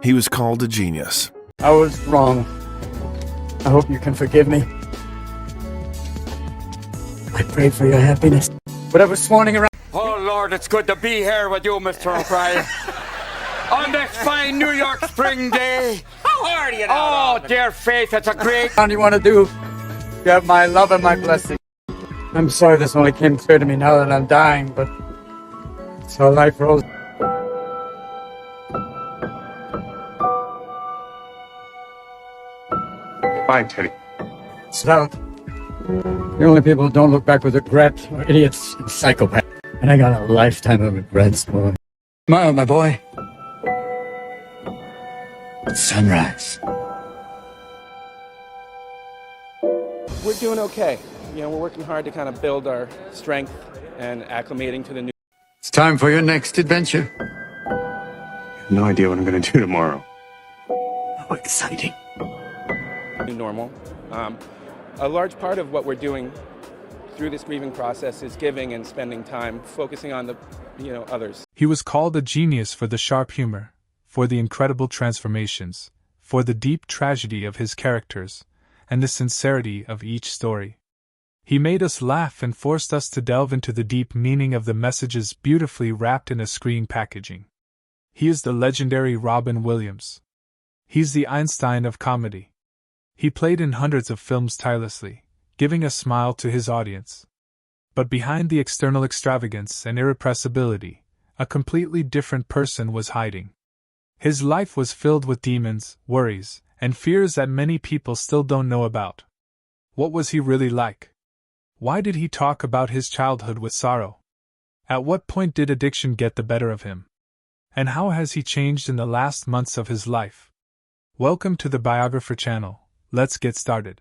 He was called a genius. I was wrong. I hope you can forgive me. I pray for your happiness. But I was swanning around. Oh, Lord, it's good to be here with you, Mr. O'Brien. On this fine New York spring day. How are you now? Oh, dear Faith, it's a great... What you want to do? You have my love and my blessing. I'm sorry this only came clear to me now that I'm dying, but it's how life rolls. Fine, Teddy. South. The only people who don't look back with regret are idiots and psychopaths. And I got a lifetime of regrets, boy. Smile, my boy. Sunrise. We're doing okay. You know, we're working hard to kind of build our strength and acclimating to the It's time for your next adventure. I have no idea what I'm going to do tomorrow. How exciting. new normal. A large part of what we're doing through this grieving process is giving and spending time focusing on the, others. He was called a genius for the sharp humor, for the incredible transformations, for the deep tragedy of his characters, and the sincerity of each story. He made us laugh and forced us to delve into the deep meaning of the messages beautifully wrapped in a screen packaging. He is the legendary Robin Williams. He's the Einstein of comedy. He played in hundreds of films tirelessly, giving a smile to his audience. But behind the external extravagance and irrepressibility, a completely different person was hiding. His life was filled with demons, worries, and fears that many people still don't know about. What was he really like? Why did he talk about his childhood with sorrow? At what point did addiction get the better of him? And how has he changed in the last months of his life? Welcome to the Biographer channel. Let's get started.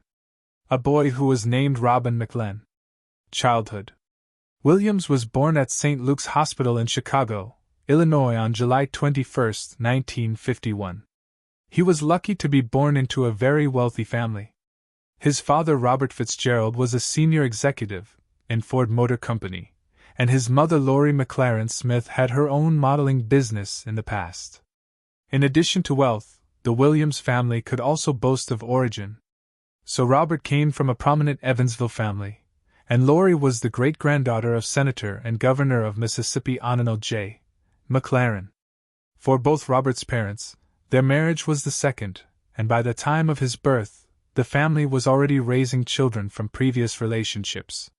A boy who was named Robin McLean. Childhood. Williams was born at St. Luke's Hospital in Chicago, Illinois on July 21, 1951. He was lucky to be born into a very wealthy family. His father, Robert Fitzgerald, was a senior executive in Ford Motor Company, and his mother, Lori McLaren Smith, had her own modeling business in the past. In addition to wealth, the Williams family could also boast of origin. So Robert came from a prominent Evansville family, and Lori was the great-granddaughter of Senator and Governor of Mississippi Arnold J. McLaren. For both Robert's parents, their marriage was the second, and by the time of his birth, the family was already raising children from previous relationships.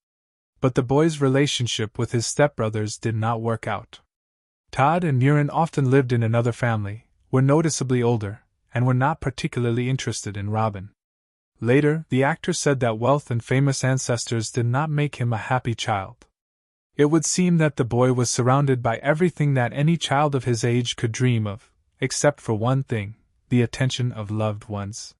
But the boy's relationship with his stepbrothers did not work out. Todd and Murin often lived in another family, were noticeably older, and were not particularly interested in Robin. Later, the actor said that wealth and famous ancestors did not make him a happy child. It would seem that the boy was surrounded by everything that any child of his age could dream of, except for one thing: the attention of loved ones.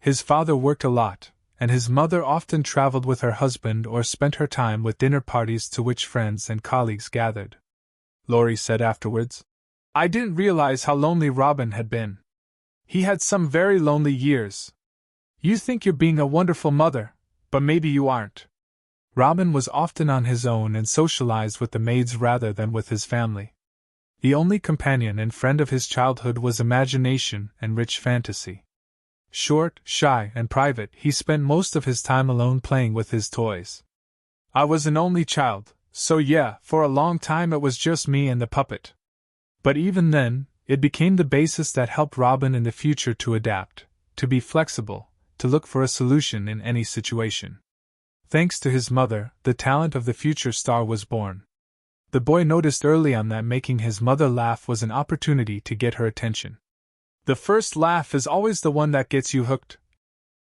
His father worked a lot, and his mother often traveled with her husband or spent her time with dinner parties to which friends and colleagues gathered. Lori said afterwards, "I didn't realize how lonely Robin had been. He had some very lonely years. You think you're being a wonderful mother, but maybe you aren't." Robin was often on his own and socialized with the maids rather than with his family. The only companion and friend of his childhood was imagination and rich fantasy. Short, shy, and private, he spent most of his time alone playing with his toys. "I was an only child, so yeah, for a long time it was just me and the puppet. But even then, it became the basis that helped Robin in the future to adapt, to be flexible, to look for a solution in any situation." Thanks to his mother, the talent of the future star was born. The boy noticed early on that making his mother laugh was an opportunity to get her attention. "The first laugh is always the one that gets you hooked,"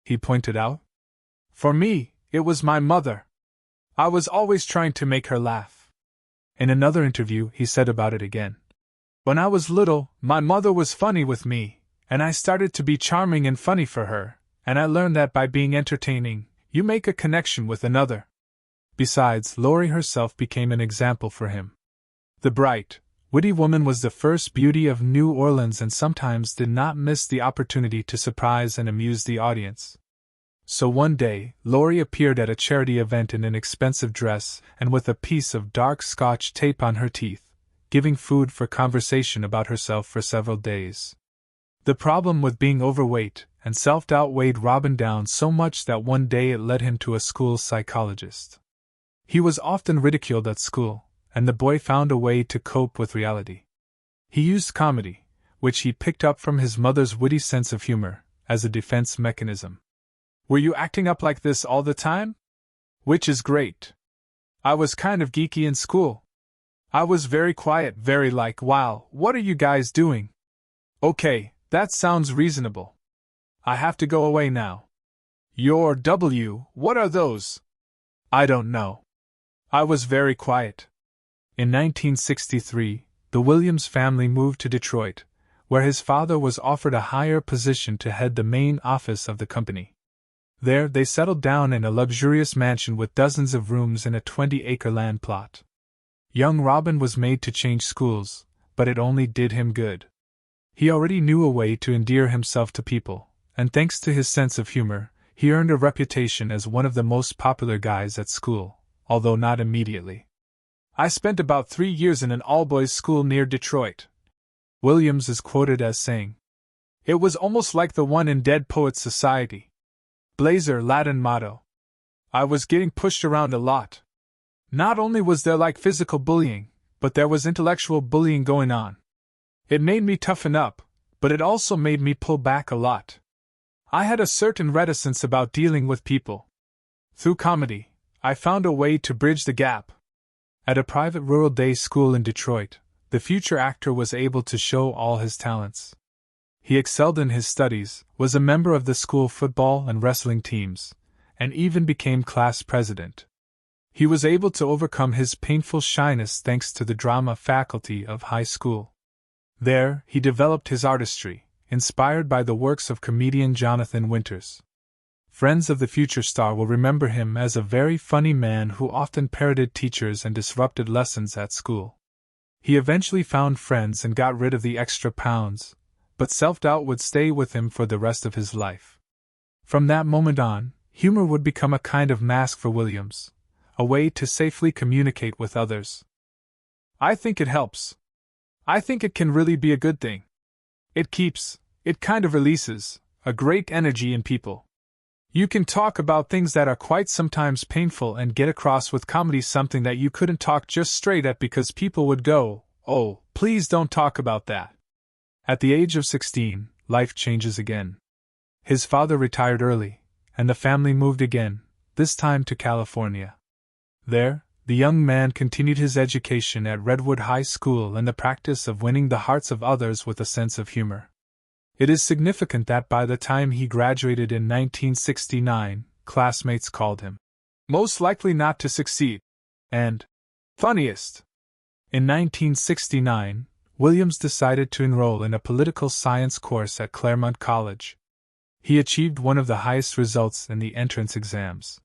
he pointed out. "For me, it was my mother. I was always trying to make her laugh." In another interview, he said about it again, "When I was little, my mother was funny with me, and I started to be charming and funny for her, and I learned that by being entertaining, you make a connection with another." Besides, Lori herself became an example for him. The bright, witty woman was the first beauty of New Orleans and sometimes did not miss the opportunity to surprise and amuse the audience. So one day, Lori appeared at a charity event in an expensive dress and with a piece of dark Scotch tape on her teeth, giving food for conversation about herself for several days. The problem with being overweight and self-doubt weighed Robin down so much that one day it led him to a school psychologist. He was often ridiculed at school, and the boy found a way to cope with reality. He used comedy, which he picked up from his mother's witty sense of humor, as a defense mechanism. Were you acting up like this all the time? Which is great. I was kind of geeky in school. I was very quiet, very like, wow, what are you guys doing? Okay, that sounds reasonable. I have to go away now. What are those? I don't know. I was very quiet. In 1963, the Williams family moved to Detroit, where his father was offered a higher position to head the main office of the company. There, they settled down in a luxurious mansion with dozens of rooms in a 20-acre land plot. Young Robin was made to change schools, but it only did him good. He already knew a way to endear himself to people, and thanks to his sense of humor, he earned a reputation as one of the most popular guys at school, although not immediately. I spent about 3 years in an all-boys school near Detroit. Williams is quoted as saying, "It was almost like the one in Dead Poets Society. Blazer Latin motto. I was getting pushed around a lot. Not only was there like physical bullying, but there was intellectual bullying going on. It made me toughen up, but it also made me pull back a lot. I had a certain reticence about dealing with people. Through comedy, I found a way to bridge the gap." At a private rural day school in Detroit, the future actor was able to show all his talents. He excelled in his studies, was a member of the school football and wrestling teams, and even became class president. He was able to overcome his painful shyness thanks to the drama faculty of high school. There, he developed his artistry, inspired by the works of comedian Jonathan Winters. Friends of the future star will remember him as a very funny man who often parodied teachers and disrupted lessons at school. He eventually found friends and got rid of the extra pounds, but self-doubt would stay with him for the rest of his life. From that moment on, humor would become a kind of mask for Williams, a way to safely communicate with others. I think it helps. I think it can really be a good thing. It kind of releases, a great energy in people. You can talk about things that are quite sometimes painful and get across with comedy something that you couldn't talk just straight at because people would go, "Oh, please don't talk about that." At the age of 16, life changes again. His father retired early, and the family moved again, this time to California. There, the young man continued his education at Redwood High School and the practice of winning the hearts of others with a sense of humor. It is significant that by the time he graduated in 1969, classmates called him most likely not to succeed and funniest. In 1969, Williams decided to enroll in a political science course at Claremont College. He achieved one of the highest results in the entrance exams.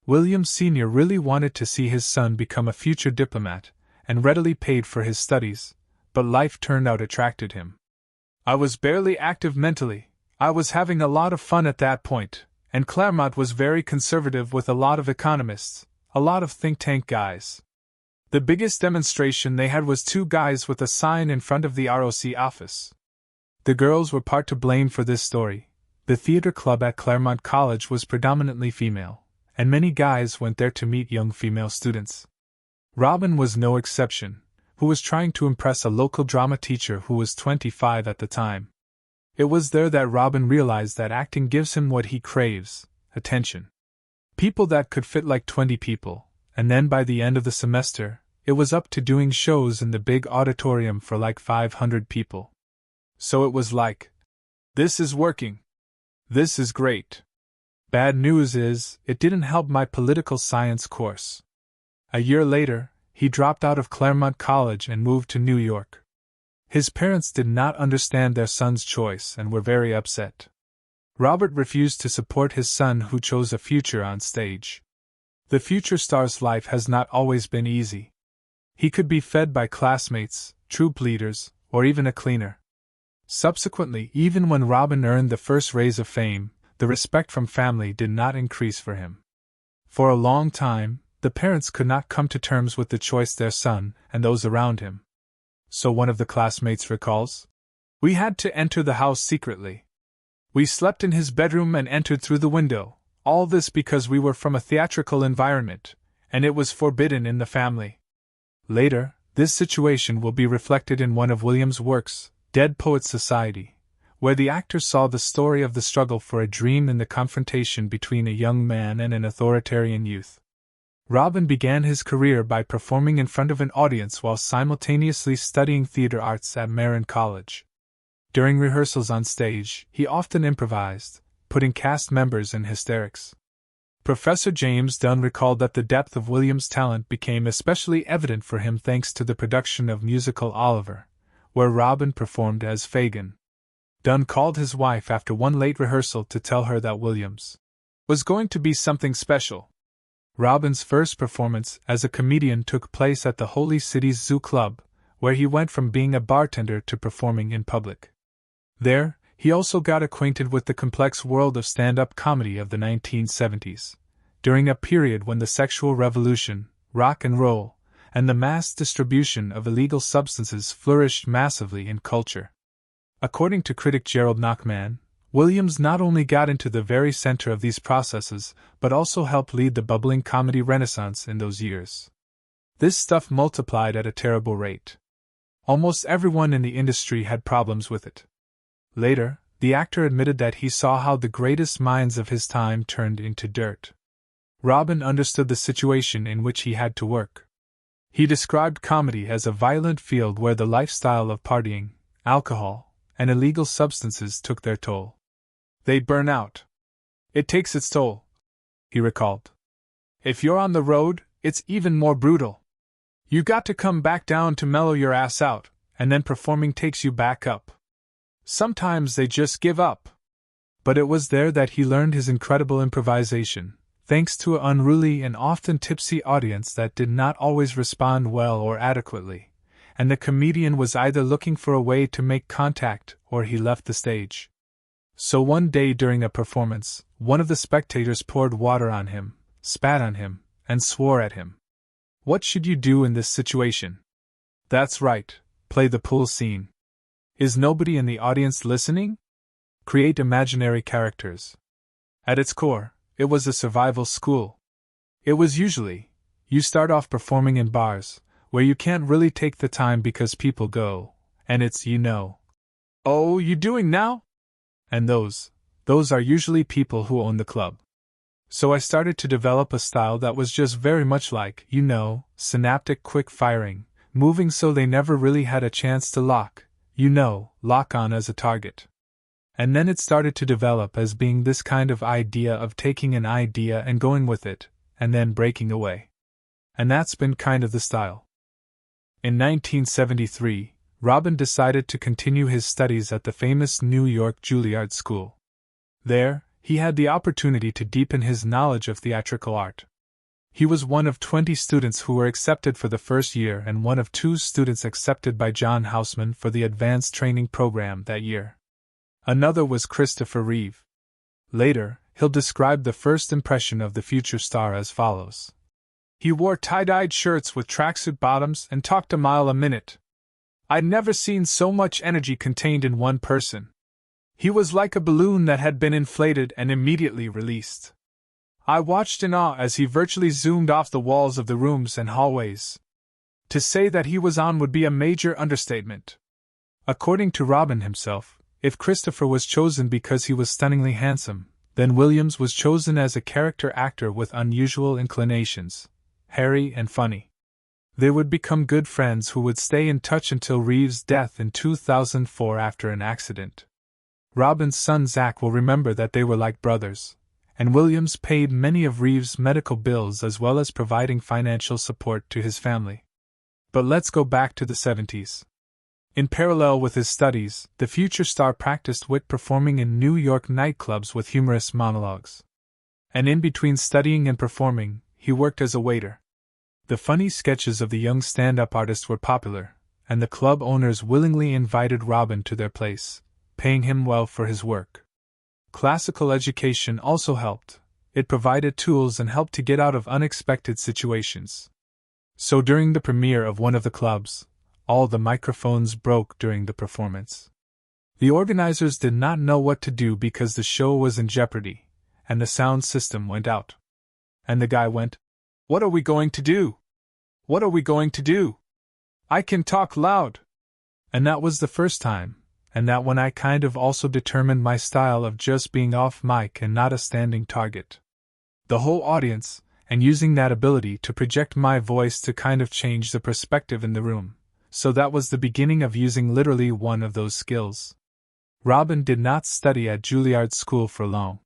Williams Sr. really wanted to see his son become a future diplomat, and readily paid for his studies, but life turned out attracted him. I was barely active mentally, I was having a lot of fun at that point, and Claremont was very conservative with a lot of economists, a lot of think tank guys. The biggest demonstration they had was 2 guys with a sign in front of the ROC office. The girls were part to blame for this story. The theater club at Claremont College was predominantly female, and many guys went there to meet young female students. Robin was no exception, who was trying to impress a local drama teacher who was 25 at the time. It was there that Robin realized that acting gives him what he craves, attention. People that could fit like 20 people, and then by the end of the semester, it was up to doing shows in the big auditorium for like 500 people. So it was like, this is working. This is great. Bad news is, it didn't help my political science course. A year later, he dropped out of Claremont College and moved to New York. His parents did not understand their son's choice and were very upset. Robert refused to support his son who chose a future on stage. The future star's life has not always been easy. He could be fed by classmates, troop leaders, or even a cleaner. Subsequently, even when Robin earned the first raise of fame, the respect from family did not increase for him. For a long time, the parents could not come to terms with the choice their son and those around him. So one of the classmates recalls, We had to enter the house secretly. We slept in his bedroom and entered through the window, all this because we were from a theatrical environment, and it was forbidden in the family. Later, this situation will be reflected in one of Williams' works, Dead Poets Society, where the actor saw the story of the struggle for a dream and the confrontation between a young man and an authoritarian youth. Robin began his career by performing in front of an audience while simultaneously studying theater arts at Marin College. During rehearsals on stage, he often improvised, putting cast members in hysterics. Professor James Dunn recalled that the depth of Williams' talent became especially evident for him thanks to the production of musical Oliver, where Robin performed as Fagin. Dunn called his wife after one late rehearsal to tell her that Williams was going to be something special. Robin's first performance as a comedian took place at the Holy City's Zoo Club, where he went from being a bartender to performing in public. There, he also got acquainted with the complex world of stand-up comedy of the 1970s, during a period when the sexual revolution, rock and roll, and the mass distribution of illegal substances flourished massively in culture. According to critic Gerald Nachman, Williams not only got into the very center of these processes, but also helped lead the bubbling comedy renaissance in those years. This stuff multiplied at a terrible rate. Almost everyone in the industry had problems with it. Later, the actor admitted that he saw how the greatest minds of his time turned into dirt. Robin understood the situation in which he had to work. He described comedy as a violent field where the lifestyle of partying, alcohol, and illegal substances took their toll. They'd burn out. It takes its toll, he recalled. If you're on the road, it's even more brutal. You got to come back down to mellow your ass out, and then performing takes you back up. Sometimes they just give up. But it was there that he learned his incredible improvisation, thanks to an unruly and often tipsy audience that did not always respond well or adequately, and the comedian was either looking for a way to make contact or he left the stage. So one day during a performance, one of the spectators poured water on him, spat on him, and swore at him. What should you do in this situation? That's right, play the pool scene. Is nobody in the audience listening? Create imaginary characters. At its core, it was a survival school. It was usually, you start off performing in bars, where you can't really take the time because people go, and it's oh, you doing now? And those are usually people who own the club. So I started to develop a style that was just very much like, synaptic quick firing, moving so they never really had a chance to lock on as a target. And then it started to develop as being this kind of idea of taking an idea and going with it, and then breaking away. And that's been kind of the style. In 1973, Robin decided to continue his studies at the famous New York Juilliard School. There, he had the opportunity to deepen his knowledge of theatrical art. He was one of 20 students who were accepted for the first year and one of 2 students accepted by John Houseman for the advanced training program that year. Another was Christopher Reeve. Later, he'll describe the first impression of the future star as follows. He wore tie-dyed shirts with tracksuit bottoms and talked a mile a minute. I'd never seen so much energy contained in one person. He was like a balloon that had been inflated and immediately released. I watched in awe as he virtually zoomed off the walls of the rooms and hallways. To say that he was on would be a major understatement. According to Robin himself, if Christopher was chosen because he was stunningly handsome, then Williams was chosen as a character actor with unusual inclinations, hairy and funny. They would become good friends who would stay in touch until Reeves' death in 2004 after an accident. Robin's son Zach will remember that they were like brothers, and Williams paid many of Reeves' medical bills as well as providing financial support to his family. But let's go back to the 70s. In parallel with his studies, the future star practiced wit performing in New York nightclubs with humorous monologues. And in between studying and performing, he worked as a waiter. The funny sketches of the young stand-up artist were popular, and the club owners willingly invited Robin to their place, paying him well for his work. Classical education also helped. It provided tools and helped to get out of unexpected situations. So during the premiere of one of the clubs, all the microphones broke during the performance. The organizers did not know what to do because the show was in jeopardy, and the sound system went out. And the guy went, "What are we going to do? What are we going to do? I can talk loud." And that was the first time, and that when I kind of also determined my style of just being off mic and not a standing target. The whole audience, and using that ability to project my voice to kind of change the perspective in the room. So that was the beginning of using literally one of those skills. Robin did not study at Juilliard School for long.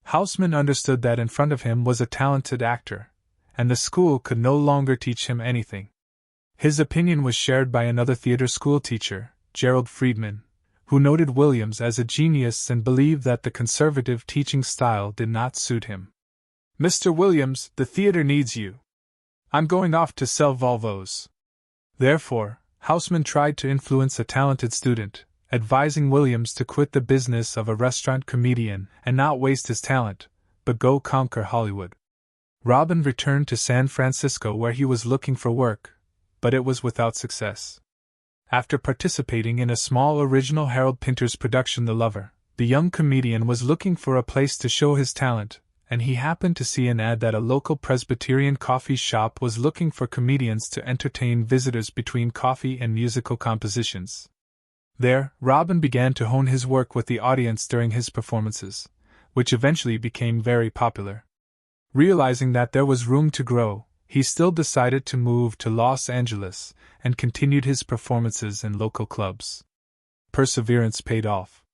Houseman understood that in front of him was a talented actor, and the school could no longer teach him anything. His opinion was shared by another theater school teacher, Gerald Friedman, who noted Williams as a genius and believed that the conservative teaching style did not suit him. "Mr. Williams, the theater needs you. I'm going off to sell Volvos." Therefore, Houseman tried to influence a talented student, advising Williams to quit the business of a restaurant comedian and not waste his talent, but go conquer Hollywood. Robin returned to San Francisco where he was looking for work, but it was without success. After participating in a small original Harold Pinter's production The Lover, the young comedian was looking for a place to show his talent, and he happened to see an ad that a local Presbyterian coffee shop was looking for comedians to entertain visitors between coffee and musical compositions. There, Robin began to hone his work with the audience during his performances, which eventually became very popular. Realizing that there was room to grow, he still decided to move to Los Angeles and continued his performances in local clubs. Perseverance paid off.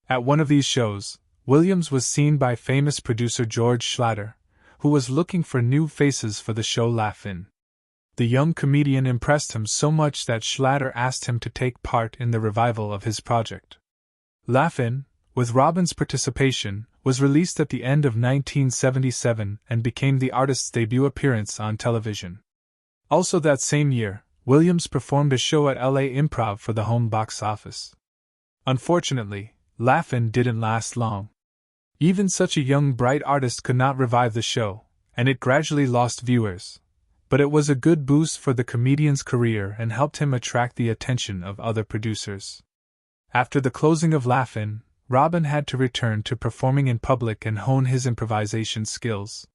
At one of these shows, Williams was seen by famous producer George Schlatter, who was looking for new faces for the show Laugh-In. The young comedian impressed him so much that Schlatter asked him to take part in the revival of his project. Laugh-In, with Robin's participation, was released at the end of 1977 and became the artist's debut appearance on television. Also that same year, Williams performed a show at LA Improv for the home box office. Unfortunately, Laugh-In didn't last long. Even such a young bright artist could not revive the show, and it gradually lost viewers. But it was a good boost for the comedian's career and helped him attract the attention of other producers. After the closing of Laugh-In, Robin had to return to performing in public and hone his improvisation skills.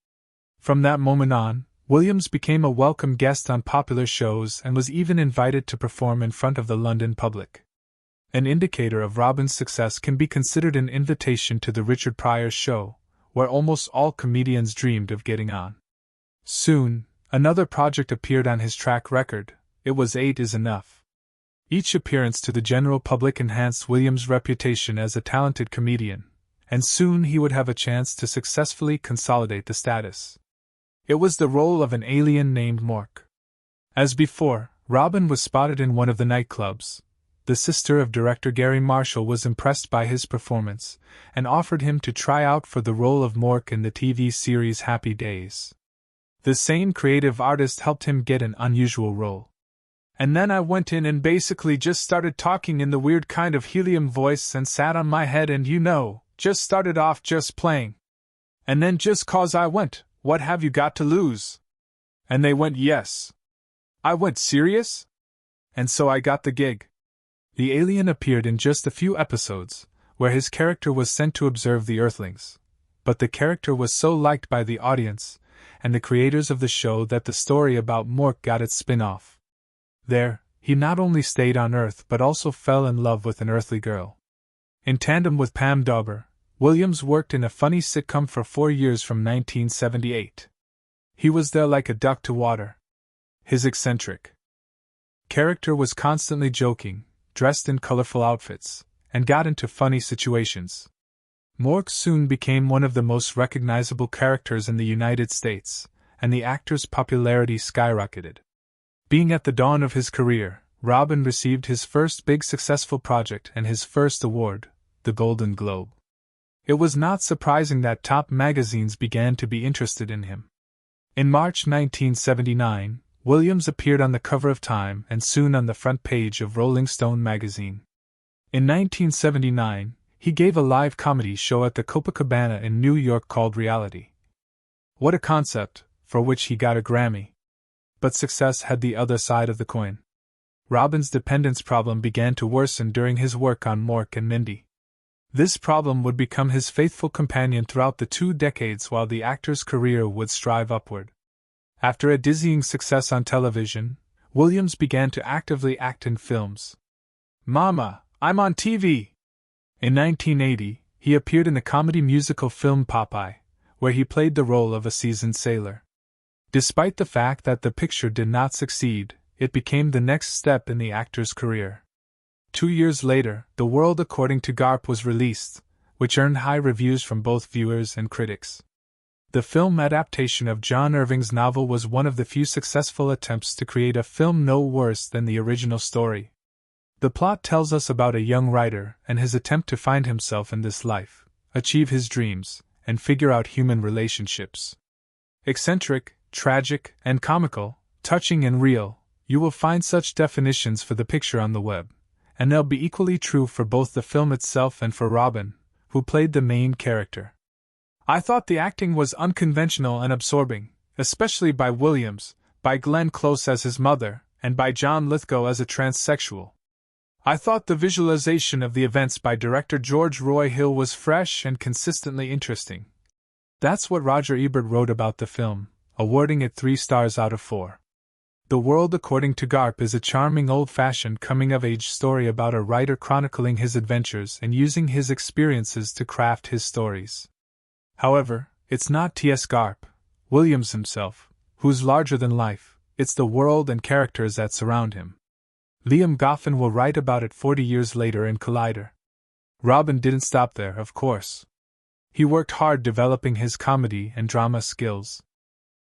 From that moment on, Williams became a welcome guest on popular shows and was even invited to perform in front of the London public. An indicator of Robin's success can be considered an invitation to the Richard Pryor Show, where almost all comedians dreamed of getting on. Soon, another project appeared on his track record. It was 8 is Enough. Each appearance to the general public enhanced Williams' reputation as a talented comedian, and soon he would have a chance to successfully consolidate the status. It was the role of an alien named Mork. As before, Robin was spotted in one of the nightclubs. The sister of director Gary Marshall was impressed by his performance and offered him to try out for the role of Mork in the TV series Happy Days. The same creative artist helped him get an unusual role. And then I went in and basically just started talking in the weird kind of helium voice and sat on my head and just started off just playing. And then just 'cause I went, "What have you got to lose?" And they went, "Yes." I went, "Serious?" And so I got the gig. The alien appeared in just a few episodes, where his character was sent to observe the Earthlings. But the character was so liked by the audience and the creators of the show that the story about Mork got its spin-off. There, he not only stayed on Earth but also fell in love with an earthly girl. In tandem with Pam Dauber, Williams worked in a funny sitcom for 4 years from 1978. He was there like a duck to water. His eccentric character was constantly joking, dressed in colorful outfits, and got into funny situations. Mork soon became one of the most recognizable characters in the United States, and the actor's popularity skyrocketed. Being at the dawn of his career, Robin received his first big successful project and his first award, the Golden Globe. It was not surprising that top magazines began to be interested in him. In March 1979, Williams appeared on the cover of Time and soon on the front page of Rolling Stone magazine. In 1979, he gave a live comedy show at the Copacabana in New York called Reality. What a concept, for which he got a Grammy. But success had the other side of the coin. Robin's dependence problem began to worsen during his work on Mork and Mindy. This problem would become his faithful companion throughout the 2 decades while the actor's career would strive upward. After a dizzying success on television, Williams began to actively act in films. "Mama, I'm on TV!" In 1980, he appeared in the comedy musical film Popeye, where he played the role of a seasoned sailor. Despite the fact that the picture did not succeed, it became the next step in the actor's career. 2 years later, The World According to Garp was released, which earned high reviews from both viewers and critics. The film adaptation of John Irving's novel was one of the few successful attempts to create a film no worse than the original story. The plot tells us about a young writer and his attempt to find himself in this life, achieve his dreams, and figure out human relationships. Eccentric, tragic, and comical, touching and real, you will find such definitions for the picture on the web, and they'll be equally true for both the film itself and for Robin, who played the main character. I thought the acting was unconventional and absorbing, especially by Williams, by Glenn Close as his mother, and by John Lithgow as a transsexual. I thought the visualization of the events by director George Roy Hill was fresh and consistently interesting. That's what Roger Ebert wrote about the film, awarding it 3 stars out of 4. The World According to Garp is a charming old-fashioned coming-of-age story about a writer chronicling his adventures and using his experiences to craft his stories. However, it's not T.S. Garp, Williams himself, who's larger than life, it's the world and characters that surround him. Liam Goffin will write about it 40 years later in Collider. Robin didn't stop there, of course. He worked hard developing his comedy and drama skills.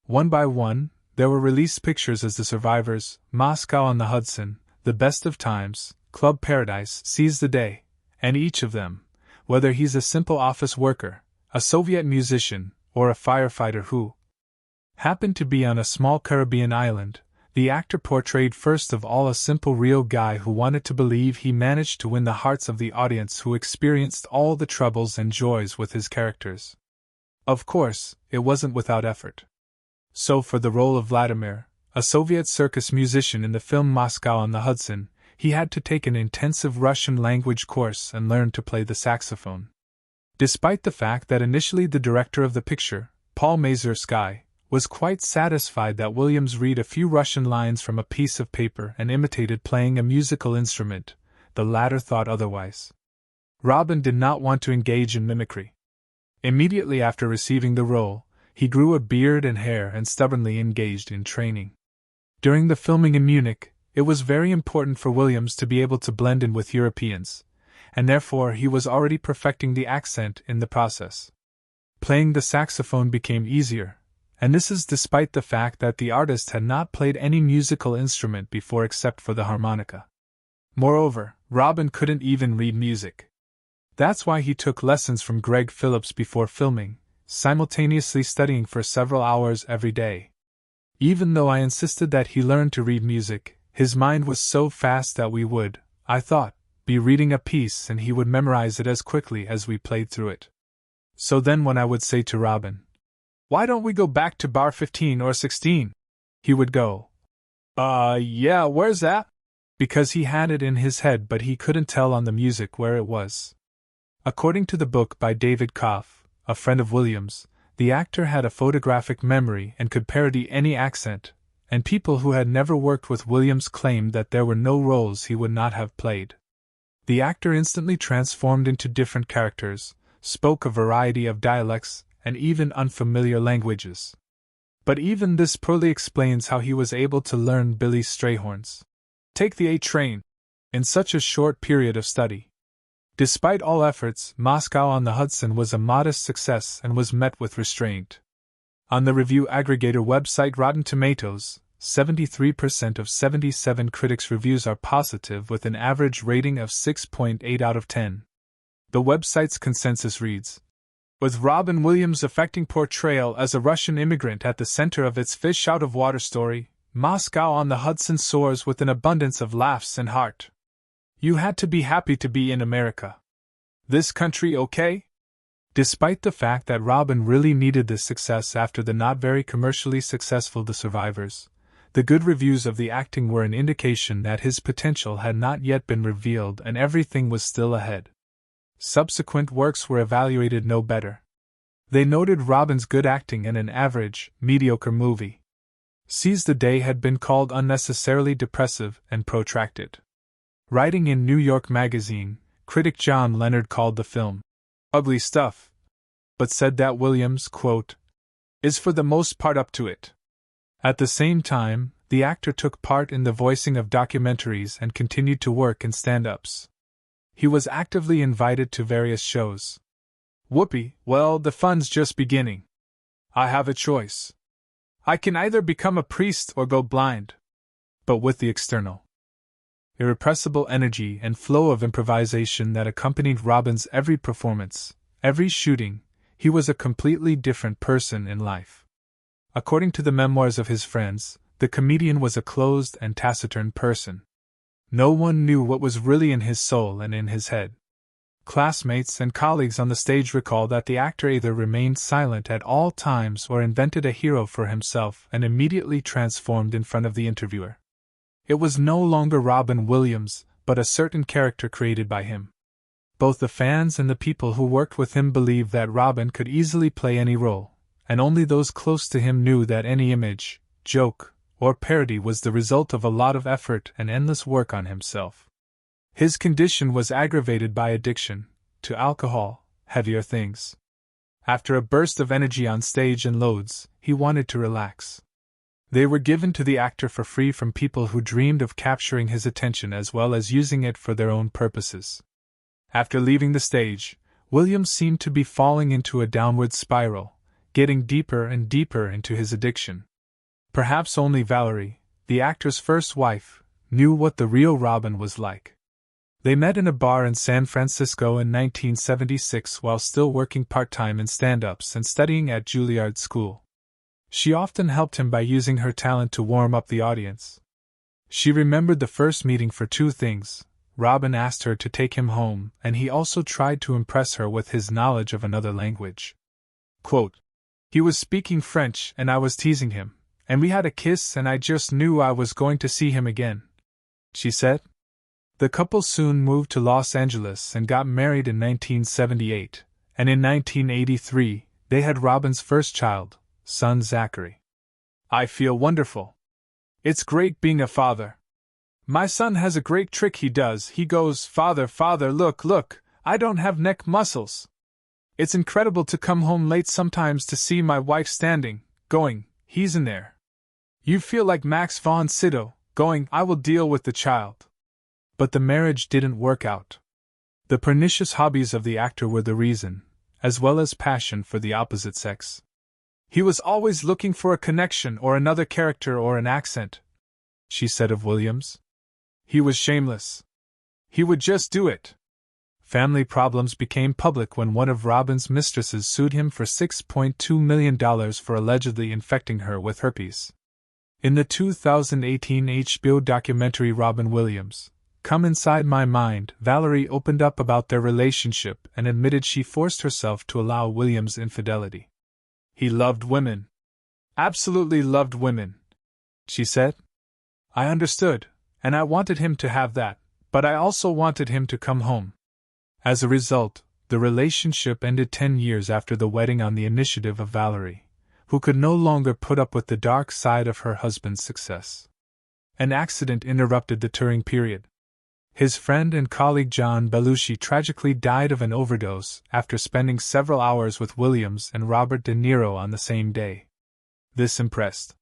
One by one, there were released pictures as The Survivors, Moscow on the Hudson, The Best of Times, Club Paradise, Seize the Day, and each of them, whether he's a simple office worker, a Soviet musician, or a firefighter who happened to be on a small Caribbean island, the actor portrayed first of all a simple real guy who wanted to believe he managed to win the hearts of the audience who experienced all the troubles and joys with his characters. Of course, it wasn't without effort. So for the role of Vladimir, a Soviet circus musician in the film Moscow on the Hudson, he had to take an intensive Russian language course and learn to play the saxophone. Despite the fact that initially the director of the picture, Paul Mazursky, was quite satisfied that Williams read a few Russian lines from a piece of paper and imitated playing a musical instrument, the latter thought otherwise. Robin did not want to engage in mimicry. Immediately after receiving the role, he grew a beard and hair and stubbornly engaged in training. During the filming in Munich, it was very important for Williams to be able to blend in with Europeans, and therefore he was already perfecting the accent in the process. Playing the saxophone became easier, and this is despite the fact that the artist had not played any musical instrument before except for the harmonica. Moreover, Robin couldn't even read music. That's why he took lessons from Greg Phillips before filming, simultaneously studying for several hours every day. Even though I insisted that he learn to read music, his mind was so fast that we would, I thought, be reading a piece and he would memorize it as quickly as we played through it. So then when I would say to Robin, "Why don't we go back to bar 15 or 16? He would go, yeah, where's that?" Because he had it in his head but he couldn't tell on the music where it was. According to the book by David Koff, a friend of Williams, the actor had a photographic memory and could parody any accent, and people who had never worked with Williams claimed that there were no roles he would not have played. The actor instantly transformed into different characters, spoke a variety of dialects, and even unfamiliar languages. But even this poorly explains how he was able to learn Billy Strayhorn's "Take the A Train" in such a short period of study. Despite all efforts, Moscow on the Hudson was a modest success and was met with restraint. On the review aggregator website Rotten Tomatoes, 73% of 77 critics' reviews are positive with an average rating of 6.8 out of 10. The website's consensus reads, "With Robin Williams' affecting portrayal as a Russian immigrant at the center of its fish-out-of-water story, Moscow on the Hudson soars with an abundance of laughs and heart. You had to be happy to be in America. This country okay?" Despite the fact that Robin really needed this success after the not very commercially successful The Survivors, The good reviews of the acting were an indication that his potential had not yet been revealed and everything was still ahead. Subsequent works were evaluated no better. They noted Robin's good acting in an average, mediocre movie. Seize the Day had been called unnecessarily depressive and protracted. Writing in New York Magazine, critic John Leonard called the film ugly stuff, but said that Williams, quote, is for the most part up to it. At the same time, the actor took part in the voicing of documentaries and continued to work in stand-ups. He was actively invited to various shows. Whoopee, well, the fun's just beginning. I have a choice. I can either become a priest or go blind. But with the external, irrepressible energy and flow of improvisation that accompanied Robin's every performance, every shooting, he was a completely different person in life. According to the memoirs of his friends, the comedian was a closed and taciturn person. No one knew what was really in his soul and in his head. Classmates and colleagues on the stage recall that the actor either remained silent at all times or invented a hero for himself and immediately transformed in front of the interviewer. It was no longer Robin Williams, but a certain character created by him. Both the fans and the people who worked with him believed that Robin could easily play any role, and only those close to him knew that any image, joke, or parody was the result of a lot of effort and endless work on himself. His condition was aggravated by addiction to alcohol, heavier things. After a burst of energy on stage and loads, he wanted to relax. They were given to the actor for free from people who dreamed of capturing his attention as well as using it for their own purposes. After leaving the stage, Williams seemed to be falling into a downward spiral, getting deeper and deeper into his addiction. Perhaps only Valerie, the actor's first wife, knew what the real Robin was like. They met in a bar in San Francisco in 1976 while still working part-time in stand-ups and studying at Juilliard School. She often helped him by using her talent to warm up the audience. She remembered the first meeting for two things. Robin asked her to take him home, and he also tried to impress her with his knowledge of another language. Quote, he was speaking French and I was teasing him, and we had a kiss and I just knew I was going to see him again, she said. The couple soon moved to Los Angeles and got married in 1978, and in 1983, they had Robin's first child, son Zachary. I feel wonderful. It's great being a father. My son has a great trick he does. He goes, "Father, father, look, look, I don't have neck muscles." It's incredible to come home late sometimes to see my wife standing, going, "He's in there." You feel like Max von Sydow, going, "I will deal with the child." But the marriage didn't work out. The pernicious hobbies of the actor were the reason, as well as passion for the opposite sex. He was always looking for a connection or another character or an accent, she said of Williams. He was shameless. He would just do it. Family problems became public when one of Robin's mistresses sued him for $6.2 million for allegedly infecting her with herpes. In the 2018 HBO documentary Robin Williams, Come Inside My Mind, Valerie opened up about their relationship and admitted she forced herself to allow Williams' infidelity. He loved women. Absolutely loved women, she said. I understood, and I wanted him to have that, but I also wanted him to come home. As a result, the relationship ended 10 years after the wedding on the initiative of Valerie, who could no longer put up with the dark side of her husband's success. An accident interrupted the touring period. His friend and colleague John Belushi tragically died of an overdose after spending several hours with Williams and Robert De Niro on the same day. This impressed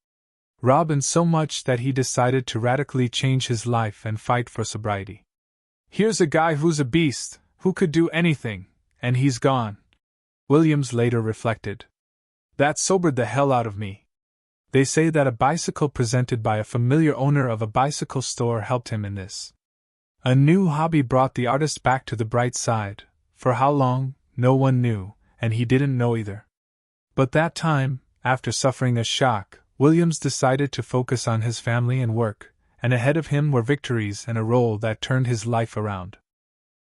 Robin so much that he decided to radically change his life and fight for sobriety. Here's a guy who's a beast, who could do anything, and he's gone, Williams later reflected. That sobered the hell out of me. They say that a bicycle presented by a familiar owner of a bicycle store helped him in this. A new hobby brought the artist back to the bright side. For how long, no one knew, and he didn't know either. But that time, after suffering a shock, Williams decided to focus on his family and work, and ahead of him were victories and a role that turned his life around.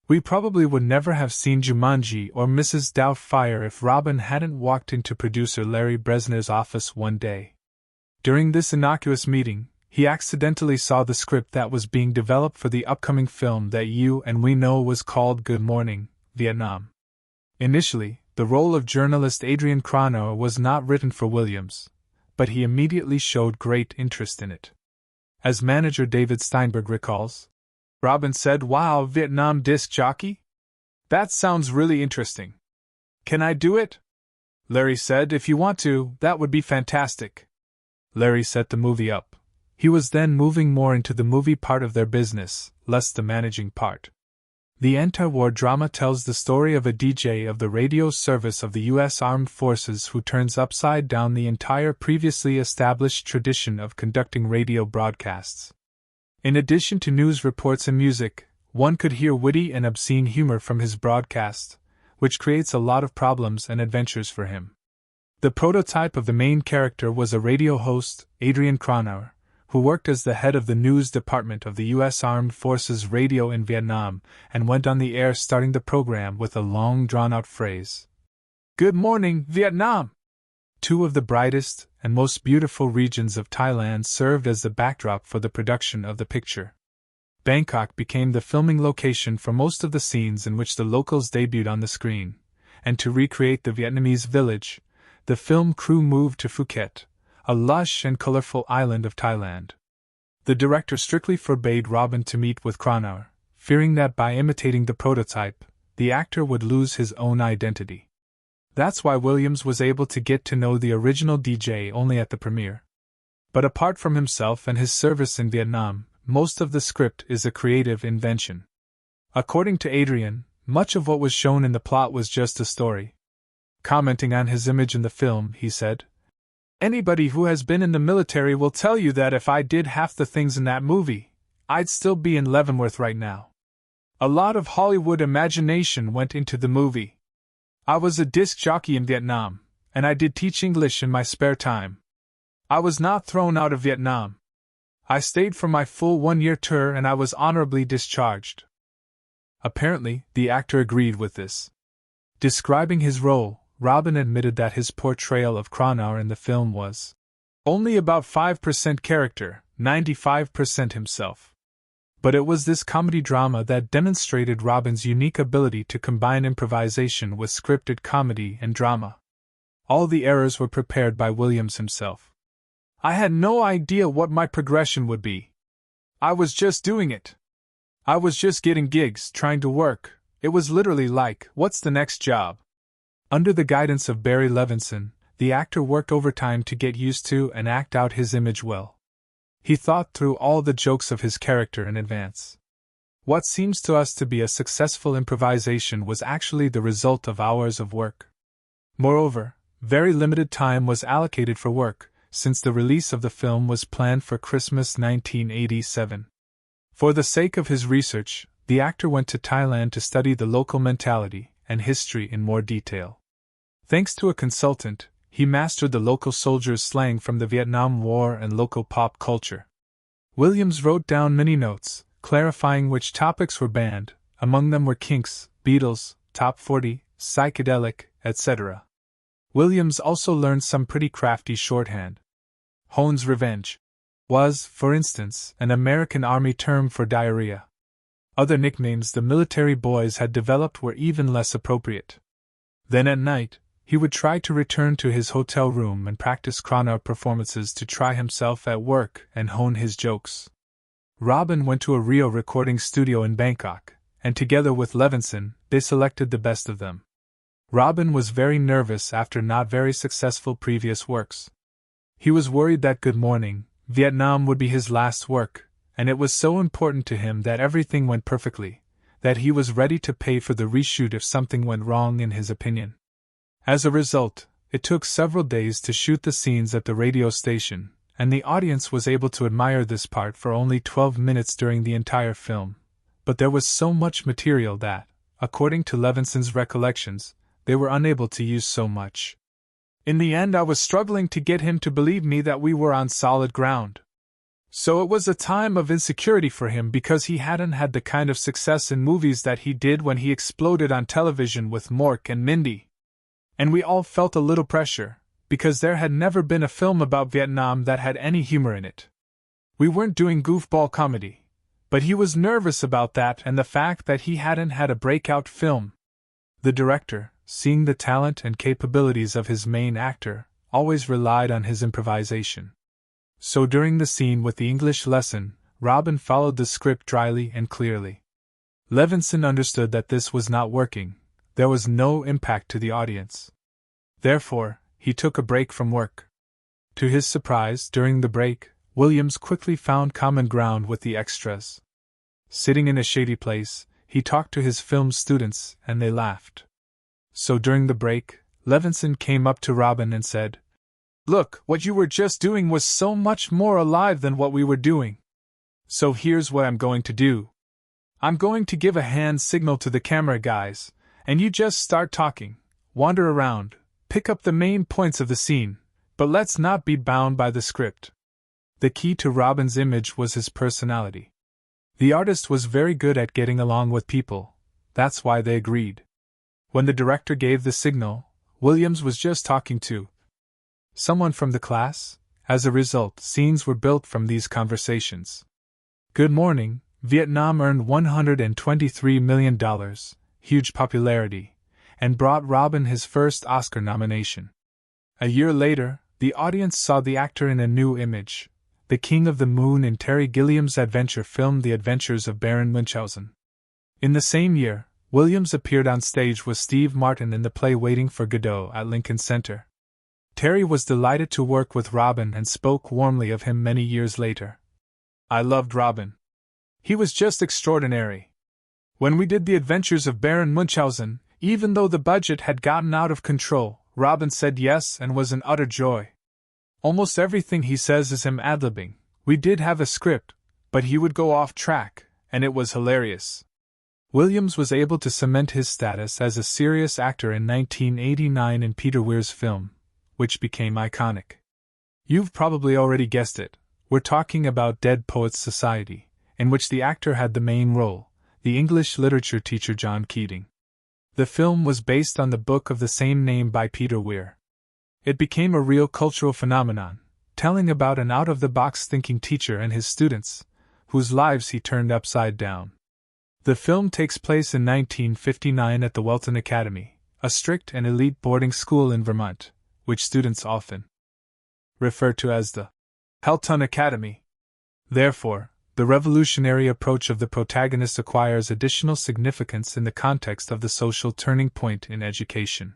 We probably would never have seen Jumanji or Mrs. Doubtfire if Robin hadn't walked into producer Larry Bresner's office one day. During this innocuous meeting, he accidentally saw the script that was being developed for the upcoming film that you and we know was called Good Morning, Vietnam. Initially, the role of journalist Adrian Cronauer was not written for Williams, but he immediately showed great interest in it. As manager David Steinberg recalls, Robin said, "Wow, Vietnam disc jockey? That sounds really interesting. Can I do it?" Larry said, "If you want to, that would be fantastic." Larry set the movie up. He was then moving more into the movie part of their business, less the managing part. The anti-war drama tells the story of a DJ of the radio service of the U.S. Armed Forces who turns upside down the entire previously established tradition of conducting radio broadcasts. In addition to news reports and music, one could hear witty and obscene humor from his broadcast, which creates a lot of problems and adventures for him. The prototype of the main character was a radio host, Adrian Cronauer, who worked as the head of the news department of the U.S. Armed Forces Radio in Vietnam and went on the air starting the program with a long drawn-out phrase. "Good morning, Vietnam!" Two of the brightest and most beautiful regions of Thailand served as the backdrop for the production of the picture. Bangkok became the filming location for most of the scenes in which the locals debuted on the screen, and to recreate the Vietnamese village, the film crew moved to Phuket, a lush and colorful island of Thailand. The director strictly forbade Robin to meet with Cronauer, fearing that by imitating the prototype, the actor would lose his own identity. That's why Williams was able to get to know the original DJ only at the premiere. But apart from himself and his service in Vietnam, most of the script is a creative invention. According to Adrian, much of what was shown in the plot was just a story. Commenting on his image in the film, he said, "Anybody who has been in the military will tell you that if I did half the things in that movie, I'd still be in Leavenworth right now. A lot of Hollywood imagination went into the movie. I was a disc jockey in Vietnam, and I did teach English in my spare time. I was not thrown out of Vietnam. I stayed for my full one-year tour and I was honorably discharged." Apparently, the actor agreed with this. Describing his role, Robin admitted that his portrayal of Cronauer in the film was only about 5% character, 95% himself. But it was this comedy drama that demonstrated Robin's unique ability to combine improvisation with scripted comedy and drama. All the errors were prepared by Williams himself. "I had no idea what my progression would be. I was just doing it. I was just getting gigs, trying to work. It was literally like, what's the next job?" Under the guidance of Barry Levinson, the actor worked overtime to get used to and act out his image well. He thought through all the jokes of his character in advance. What seems to us to be a successful improvisation was actually the result of hours of work. Moreover, very limited time was allocated for work, since the release of the film was planned for Christmas 1987. For the sake of his research, the actor went to Thailand to study the local mentality and history in more detail. Thanks to a consultant, he mastered the local soldiers' slang from the Vietnam War and local pop culture. Williams wrote down many notes, clarifying which topics were banned. Among them were Kinks, Beatles, Top 40, psychedelic, etc. Williams also learned some pretty crafty shorthand. Hone's Revenge was, for instance, an American Army term for diarrhea. Other nicknames the military boys had developed were even less appropriate. Then at night, he would try to return to his hotel room and practice Cronauer performances to try himself at work and hone his jokes. Robin went to a Rio recording studio in Bangkok, and together with Levinson, they selected the best of them. Robin was very nervous after not very successful previous works. He was worried that Good Morning, Vietnam would be his last work, and it was so important to him that everything went perfectly, that he was ready to pay for the reshoot if something went wrong in his opinion. As a result, it took several days to shoot the scenes at the radio station, and the audience was able to admire this part for only 12 minutes during the entire film. But there was so much material that, according to Levinson's recollections, they were unable to use so much. "In the end, I was struggling to get him to believe me that we were on solid ground. So it was a time of insecurity for him because he hadn't had the kind of success in movies that he did when he exploded on television with Mork and Mindy. And we all felt a little pressure, because there had never been a film about Vietnam that had any humor in it. We weren't doing goofball comedy, but he was nervous about that and the fact that he hadn't had a breakout film. The director, seeing the talent and capabilities of his main actor, always relied on his improvisation. So during the scene with the English lesson, Robin followed the script dryly and clearly. Levinson understood that this was not working. There was no impact to the audience. Therefore, he took a break from work. To his surprise, during the break, Williams quickly found common ground with the extras. Sitting in a shady place, he talked to his film students and they laughed. So during the break, Levinson came up to Robin and said, "Look, what you were just doing was so much more alive than what we were doing. So here's what I'm going to do. I'm going to give a hand signal to the camera guys, and you just start talking, wander around, pick up the main points of the scene, but let's not be bound by the script." The key to Robin's image was his personality. The artist was very good at getting along with people. That's why they agreed. When the director gave the signal, Williams was just talking to someone from the class. As a result, scenes were built from these conversations. Good Morning, Vietnam earned $123 million, huge popularity, and brought Robin his first Oscar nomination. A year later, the audience saw the actor in a new image, the King of the Moon in Terry Gilliam's adventure film The Adventures of Baron Munchausen. In the same year, Williams appeared on stage with Steve Martin in the play Waiting for Godot at Lincoln Center. Terry was delighted to work with Robin and spoke warmly of him many years later. "I loved Robin. He was just extraordinary. When we did The Adventures of Baron Munchausen, even though the budget had gotten out of control, Robin said yes and was an utter joy. Almost everything he says is him ad-libbing. We did have a script, but he would go off track, and it was hilarious." Williams was able to cement his status as a serious actor in 1989 in Peter Weir's film, which became iconic. You've probably already guessed it. We're talking about Dead Poets Society, in which the actor had the main role, the English literature teacher John Keating. The film was based on the book of the same name by Peter Weir. It became a real cultural phenomenon, telling about an out-of-the-box thinking teacher and his students, whose lives he turned upside down. The film takes place in 1959 at the Welton Academy, a strict and elite boarding school in Vermont, which students often refer to as the Helton Academy. Therefore, the revolutionary approach of the protagonist acquires additional significance in the context of the social turning point in education.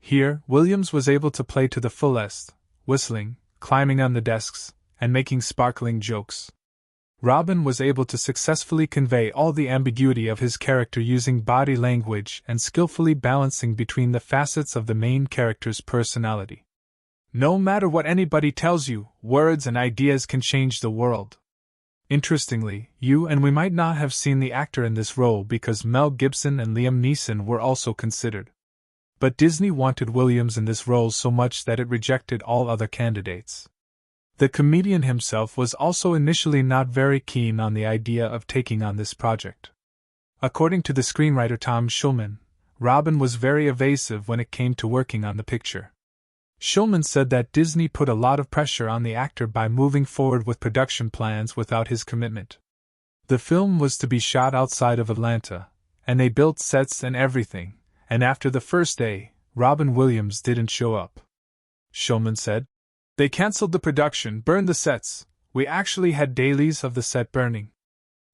Here, Williams was able to play to the fullest, whistling, climbing on the desks, and making sparkling jokes. Robin was able to successfully convey all the ambiguity of his character using body language and skillfully balancing between the facets of the main character's personality. No matter what anybody tells you, words and ideas can change the world. Interestingly, you and we might not have seen the actor in this role because Mel Gibson and Liam Neeson were also considered. But Disney wanted Williams in this role so much that it rejected all other candidates. The comedian himself was also initially not very keen on the idea of taking on this project. According to the screenwriter Tom Schulman, Robin was very evasive when it came to working on the picture. Schulman said that Disney put a lot of pressure on the actor by moving forward with production plans without his commitment. The film was to be shot outside of Atlanta, and they built sets and everything, and after the first day, Robin Williams didn't show up. Schulman said, "They canceled the production, burned the sets. We actually had dailies of the set burning.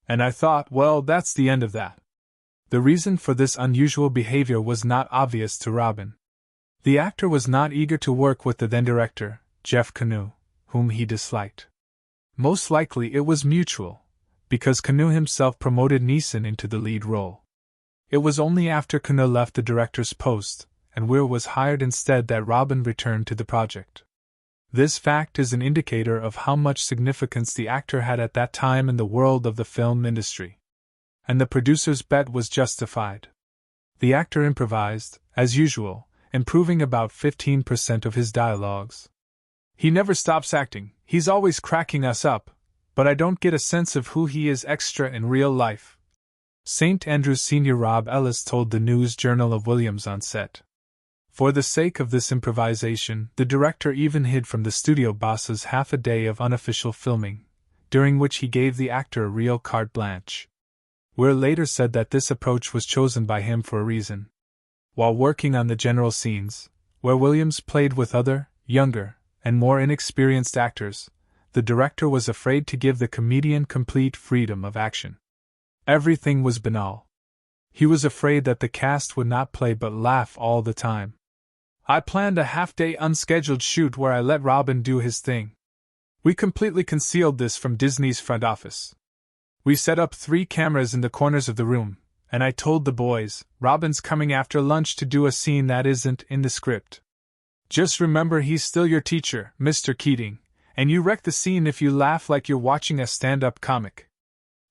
And I thought, well, that's the end of that." The reason for this unusual behavior was not obvious to Robin. The actor was not eager to work with the then-director, Jeff Canoe, whom he disliked. Most likely it was mutual, because Canoe himself promoted Neeson into the lead role. It was only after Canoe left the director's post, and Weir was hired instead, that Robin returned to the project. This fact is an indicator of how much significance the actor had at that time in the world of the film industry. And the producer's bet was justified. The actor improvised, as usual, improving about 15% of his dialogues. "He never stops acting, he's always cracking us up, but I don't get a sense of who he is extra in real life," St. Andrews senior Rob Ellis told the News Journal of Williams on set. For the sake of this improvisation, the director even hid from the studio bosses half a day of unofficial filming, during which he gave the actor a real carte blanche. Weir later said that this approach was chosen by him for a reason. While working on the general scenes, where Williams played with other, younger, and more inexperienced actors, the director was afraid to give the comedian complete freedom of action. Everything was banal. He was afraid that the cast would not play but laugh all the time. I planned a half-day unscheduled shoot where I let Robin do his thing. We completely concealed this from Disney's front office. We set up 3 cameras in the corners of the room, and I told the boys, Robin's coming after lunch to do a scene that isn't in the script. Just remember he's still your teacher, Mr. Keating, and you wreck the scene if you laugh like you're watching a stand-up comic.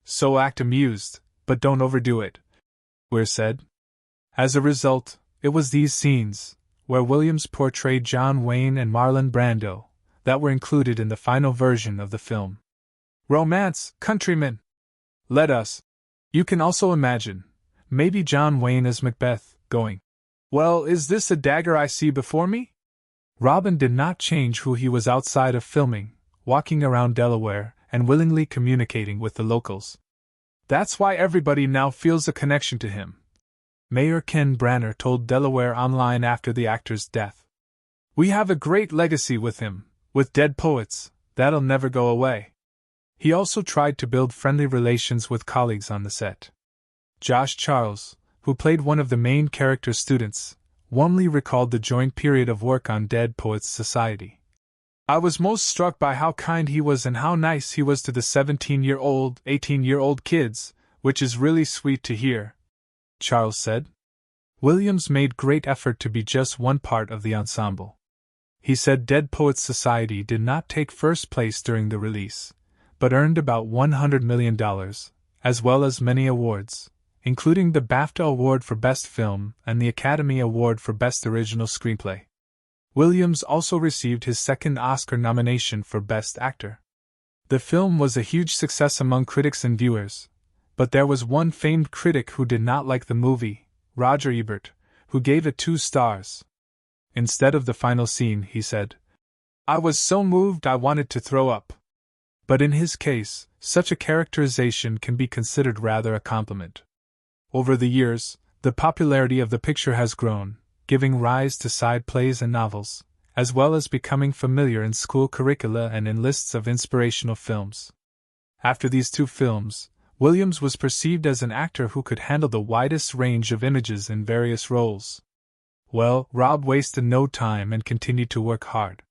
So act amused, but don't overdo it, Weir said. As a result, it was these scenes, where Williams portrayed John Wayne and Marlon Brando, that were included in the final version of the film. Romance, countrymen! Let us. You can also imagine, maybe John Wayne as Macbeth, going, "Well, is this a dagger I see before me?" Robin did not change who he was outside of filming, walking around Delaware and willingly communicating with the locals. That's why everybody now feels a connection to him, Mayor Ken Branner told Delaware Online after the actor's death. We have a great legacy with him, with dead poets, that'll never go away. He also tried to build friendly relations with colleagues on the set. Josh Charles, who played one of the main character's students, warmly recalled the joint period of work on Dead Poets Society. I was most struck by how kind he was and how nice he was to the 17-year-old, 18-year-old kids, which is really sweet to hear, Charles said. Williams made great effort to be just one part of the ensemble. He said Dead Poets Society did not take first place during the release, but earned about $100 million, as well as many awards, including the BAFTA Award for Best Film and the Academy Award for Best Original Screenplay. Williams also received his second Oscar nomination for Best Actor. The film was a huge success among critics and viewers, but there was one famed critic who did not like the movie, Roger Ebert, who gave it 2 stars. Instead of the final scene, he said, "I was so moved I wanted to throw up." But in his case, such a characterization can be considered rather a compliment. Over the years, the popularity of the picture has grown, giving rise to side plays and novels, as well as becoming familiar in school curricula and in lists of inspirational films. After these 2 films, Williams was perceived as an actor who could handle the widest range of images in various roles. Well, Rob wasted no time and continued to work hard.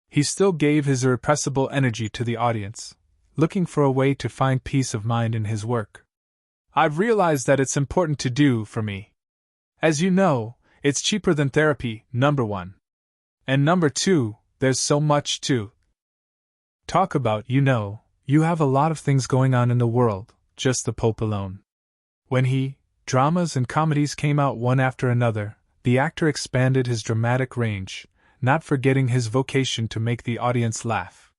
He still gave his irrepressible energy to the audience, looking for a way to find peace of mind in his work. I've realized that it's important to do for me. As you know, it's cheaper than therapy, number 1. And number 2, there's so much to talk about, you have a lot of things going on in the world, just the Pope alone. When dramas and comedies came out one after another, the actor expanded his dramatic range, not forgetting his vocation to make the audience laugh.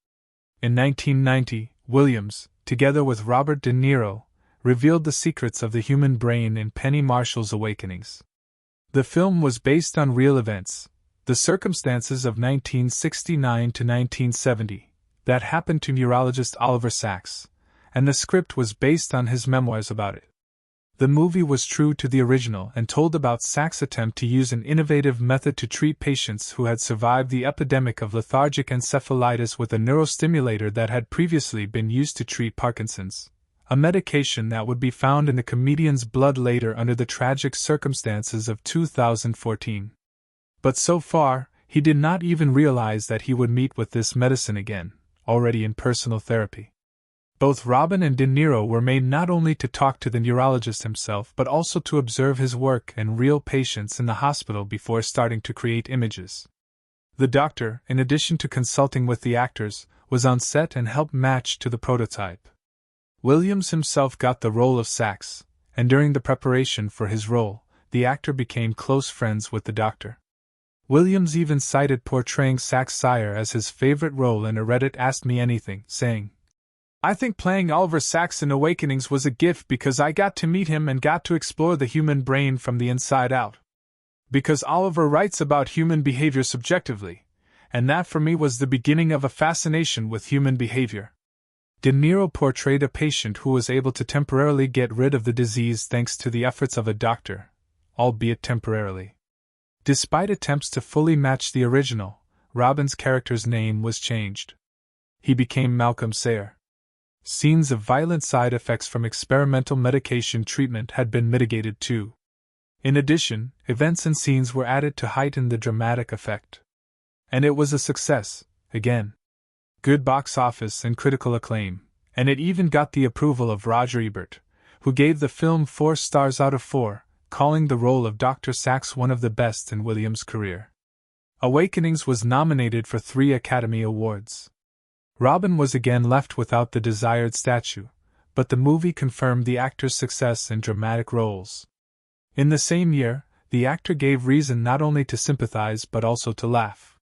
In 1990, Williams, together with Robert De Niro, revealed the secrets of the human brain in Penny Marshall's Awakenings. The film was based on real events, the circumstances of 1969 to 1970, that happened to neurologist Oliver Sacks, and the script was based on his memoirs about it. The movie was true to the original and told about Sacks' attempt to use an innovative method to treat patients who had survived the epidemic of lethargic encephalitis with a neurostimulator that had previously been used to treat Parkinson's, a medication that would be found in the comedian's blood later under the tragic circumstances of 2014. But so far, he did not even realize that he would meet with this medicine again, already in personal therapy. Both Robin and De Niro were made not only to talk to the neurologist himself but also to observe his work and real patients in the hospital before starting to create images. The doctor, in addition to consulting with the actors, was on set and helped match to the prototype. Williams himself got the role of Sacks, and during the preparation for his role, the actor became close friends with the doctor. Williams even cited portraying Sacks' sire as his favorite role in a Reddit Ask Me Anything, saying, "I think playing Oliver Sacks in Awakenings was a gift because I got to meet him and got to explore the human brain from the inside out. Because Oliver writes about human behavior subjectively, and that for me was the beginning of a fascination with human behavior." De Niro portrayed a patient who was able to temporarily get rid of the disease thanks to the efforts of a doctor, albeit temporarily. Despite attempts to fully match the original, Robin's character's name was changed. He became Malcolm Sayer. Scenes of violent side effects from experimental medication treatment had been mitigated too. In addition, events and scenes were added to heighten the dramatic effect. And it was a success, again. Good box office and critical acclaim, and it even got the approval of Roger Ebert, who gave the film 4 stars out of 4, calling the role of Dr. Sachs one of the best in Williams' career. Awakenings was nominated for 3 Academy Awards. Robin was again left without the desired statue, but the movie confirmed the actor's success in dramatic roles. In the same year, the actor gave reason not only to sympathize but also to laugh.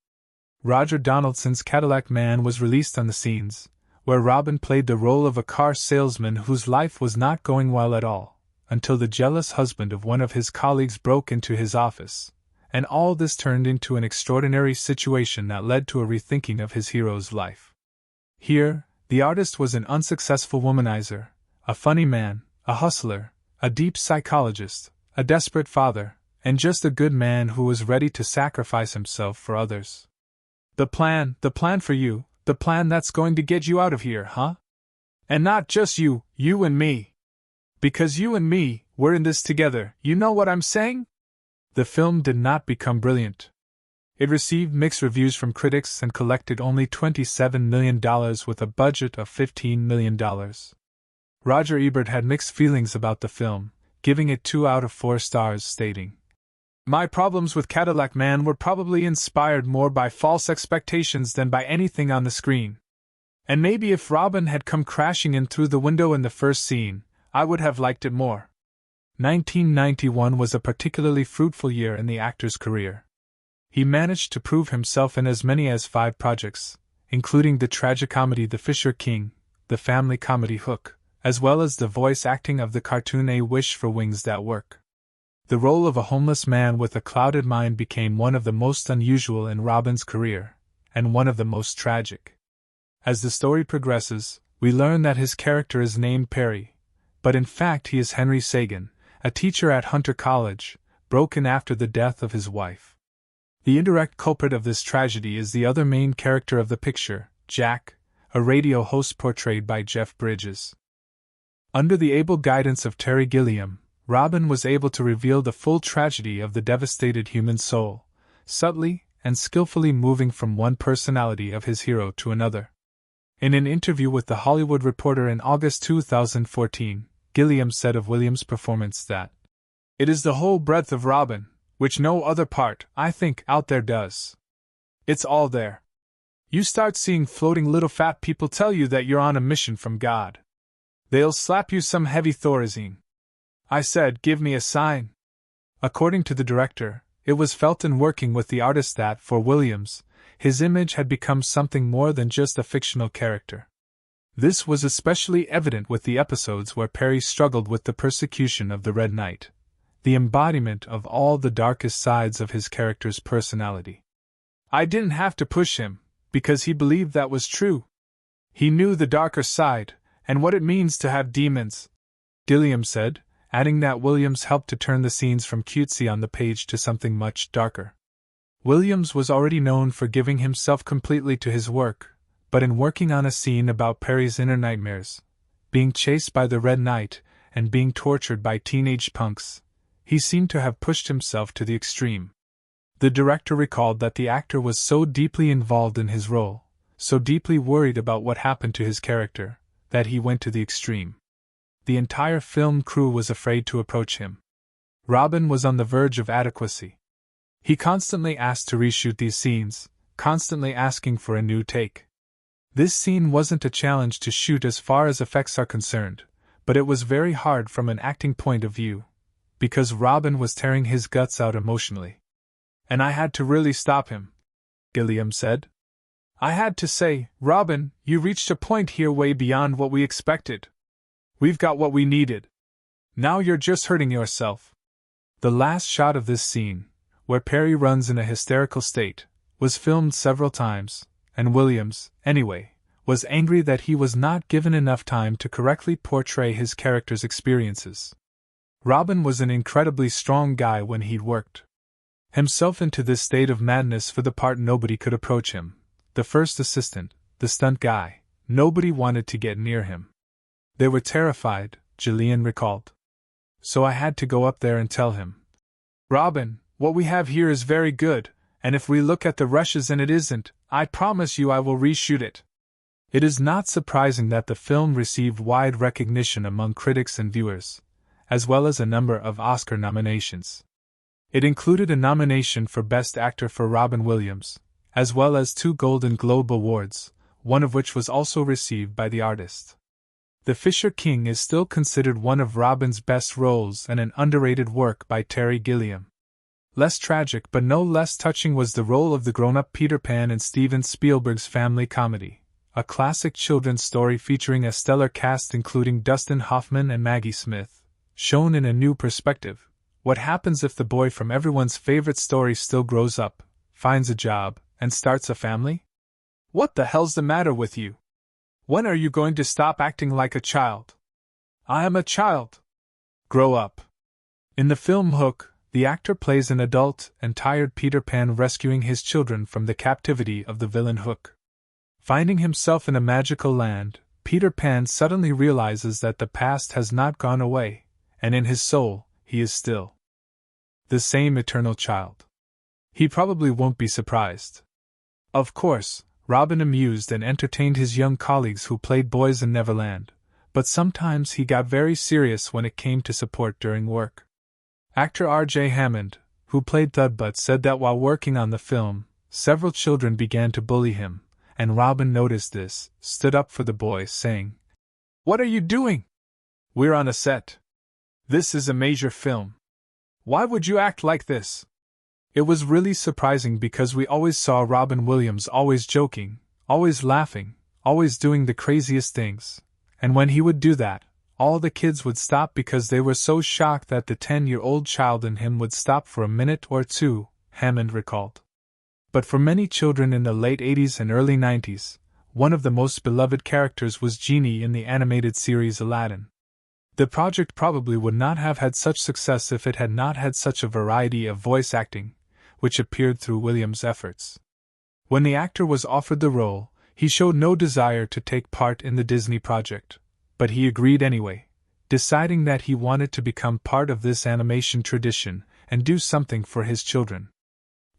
Roger Donaldson's Cadillac Man was released on the scenes, where Robin played the role of a car salesman whose life was not going well at all, until the jealous husband of one of his colleagues broke into his office, and all this turned into an extraordinary situation that led to a rethinking of his hero's life. Here, the artist was an unsuccessful womanizer, a funny man, a hustler, a deep psychologist, a desperate father, and just a good man who was ready to sacrifice himself for others. The plan for you, the plan that's going to get you out of here, huh? And not just you and me. Because you and me, we're in this together, you know what I'm saying? The film did not become brilliant. It received mixed reviews from critics and collected only $27 million with a budget of $15 million. Roger Ebert had mixed feelings about the film, giving it 2 out of 4 stars, stating, "My problems with Cadillac Man were probably inspired more by false expectations than by anything on the screen. And maybe if Robin had come crashing in through the window in the first scene, I would have liked it more." 1991 was a particularly fruitful year in the actor's career. He managed to prove himself in as many as 5 projects, including the tragicomedy The Fisher King, the family comedy Hook, as well as the voice acting of the cartoon A Wish for Wings That Work. The role of a homeless man with a clouded mind became one of the most unusual in Robin's career, and one of the most tragic. As the story progresses, we learn that his character is named Perry, but in fact he is Henry Sagan, a teacher at Hunter College, broken after the death of his wife. The indirect culprit of this tragedy is the other main character of the picture, Jack, a radio host portrayed by Jeff Bridges. Under the able guidance of Terry Gilliam, Robin was able to reveal the full tragedy of the devastated human soul, subtly and skillfully moving from one personality of his hero to another. In an interview with The Hollywood Reporter in August 2014, Gilliam said of Williams' performance that, "It is the whole breadth of Robin, which no other part, I think, out there does. It's all there. You start seeing floating little fat people tell you that you're on a mission from God. They'll slap you some heavy Thorazine. I said, give me a sign." According to the director, it was felt in working with the artist that, for Williams, his image had become something more than just a fictional character. This was especially evident with the episodes where Perry struggled with the persecution of the Red Knight, the embodiment of all the darkest sides of his character's personality. "I didn't have to push him, because he believed that was true. He knew the darker side, and what it means to have demons," Gilliam said, adding that Williams helped to turn the scenes from cutesy on the page to something much darker. Williams was already known for giving himself completely to his work, but in working on a scene about Perry's inner nightmares, being chased by the Red Knight, and being tortured by teenage punks, he seemed to have pushed himself to the extreme. The director recalled that the actor was so deeply involved in his role, so deeply worried about what happened to his character, that he went to the extreme. The entire film crew was afraid to approach him. Robin was on the verge of adequacy. He constantly asked to reshoot these scenes, constantly asking for a new take. This scene wasn't a challenge to shoot as far as effects are concerned, but it was very hard from an acting point of view, because Robin was tearing his guts out emotionally. "And I had to really stop him," Gilliam said. "I had to say, Robin, you reached a point here way beyond what we expected. We've got what we needed. Now you're just hurting yourself." The last shot of this scene, where Perry runs in a hysterical state, was filmed several times, and Williams, anyway, was angry that he was not given enough time to correctly portray his character's experiences. Robin was an incredibly strong guy when he'd worked himself into this state of madness for the part. Nobody could approach him. The first assistant, the stunt guy, nobody wanted to get near him. They were terrified, Gillian recalled. So I had to go up there and tell him, Robin, what we have here is very good, and if we look at the rushes and it isn't, I promise you I will reshoot it. It is not surprising that the film received wide recognition among critics and viewers, as well as a number of Oscar nominations. It included a nomination for Best Actor for Robin Williams, as well as 2 Golden Globe Awards, one of which was also received by the artist. The Fisher King is still considered one of Robin's best roles and an underrated work by Terry Gilliam. Less tragic but no less touching was the role of the grown-up Peter Pan in Steven Spielberg's family comedy, a classic children's story featuring a stellar cast including Dustin Hoffman and Maggie Smith, shown in a new perspective. What happens if the boy from everyone's favorite story still grows up, finds a job, and starts a family? What the hell's the matter with you? When are you going to stop acting like a child? I am a child. Grow up. In the film Hook, the actor plays an adult and tired Peter Pan rescuing his children from the captivity of the villain Hook. Finding himself in a magical land, Peter Pan suddenly realizes that the past has not gone away, and in his soul, he is still the same eternal child. He probably won't be surprised. Of course, Robin amused and entertained his young colleagues who played boys in Neverland, but sometimes he got very serious when it came to support during work. Actor R.J. Hammond, who played Thudbutt, said that while working on the film, several children began to bully him, and Robin noticed this, stood up for the boys, saying, "What are you doing? We're on a set. This is a major film. Why would you act like this?" It was really surprising because we always saw Robin Williams always joking, always laughing, always doing the craziest things, and when he would do that, all the kids would stop because they were so shocked that the 10-year-old child in him would stop for a minute or two, Hammond recalled. But for many children in the late 80s and early 90s, one of the most beloved characters was Genie in the animated series Aladdin. The project probably would not have had such success if it had not had such a variety of voice acting, which appeared through Williams' efforts. When the actor was offered the role, he showed no desire to take part in the Disney project, but he agreed anyway, deciding that he wanted to become part of this animation tradition and do something for his children.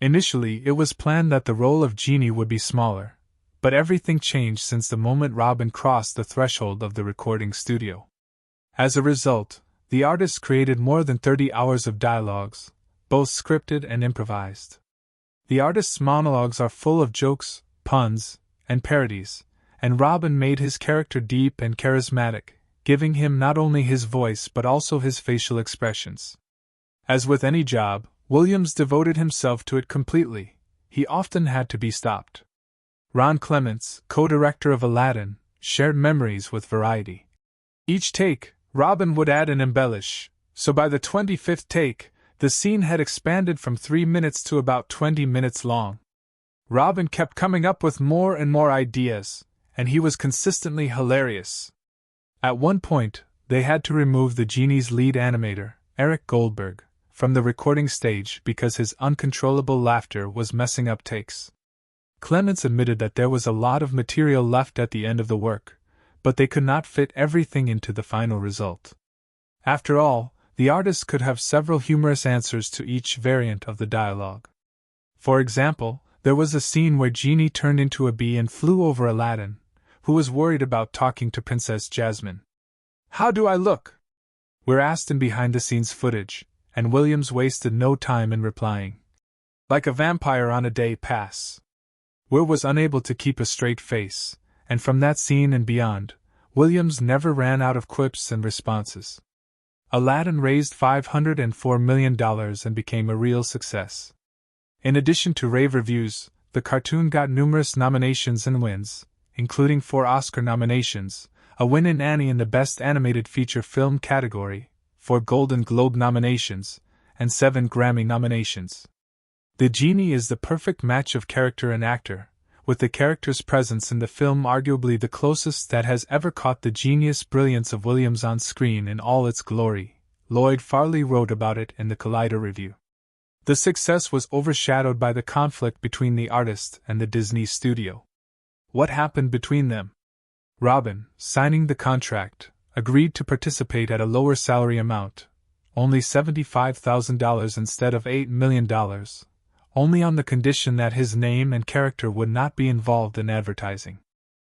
Initially, it was planned that the role of Genie would be smaller, but everything changed since the moment Robin crossed the threshold of the recording studio. As a result, the artist created more than 30 hours of dialogues, both scripted and improvised. The artist's monologues are full of jokes, puns, and parodies, and Robin made his character deep and charismatic, giving him not only his voice but also his facial expressions. As with any job, Williams devoted himself to it completely. He often had to be stopped. Ron Clements, co-director of Aladdin, shared memories with Variety. Each take, Robin would add and embellish, so by the 25th take, the scene had expanded from 3 minutes to about 20 minutes long. Robin kept coming up with more and more ideas, and he was consistently hilarious. At one point, they had to remove the Genie's lead animator, Eric Goldberg, from the recording stage because his uncontrollable laughter was messing up takes. Clements admitted that there was a lot of material left at the end of the work, but they could not fit everything into the final result. After all, the artist could have several humorous answers to each variant of the dialogue. For example, there was a scene where Genie turned into a bee and flew over Aladdin, who was worried about talking to Princess Jasmine. "How do I look?" we're asked in behind-the-scenes footage, and Williams wasted no time in replying, "Like a vampire on a day pass." Weir was unable to keep a straight face, and from that scene and beyond, Williams never ran out of quips and responses. Aladdin raised $504 million and became a real success. In addition to rave reviews, the cartoon got numerous nominations and wins, including 4 Oscar nominations, a win in Annie in the Best Animated Feature Film category, 4 Golden Globe nominations, and 7 Grammy nominations. The Genie is the perfect match of character and actor, with the character's presence in the film arguably the closest that has ever caught the genius brilliance of Williams on screen in all its glory. Lloyd Farley wrote about it in the Collider Review. The success was overshadowed by the conflict between the artist and the Disney studio. What happened between them? Robin, signing the contract, agreed to participate at a lower salary amount, only $75,000 instead of $8 million, only on the condition that his name and character would not be involved in advertising.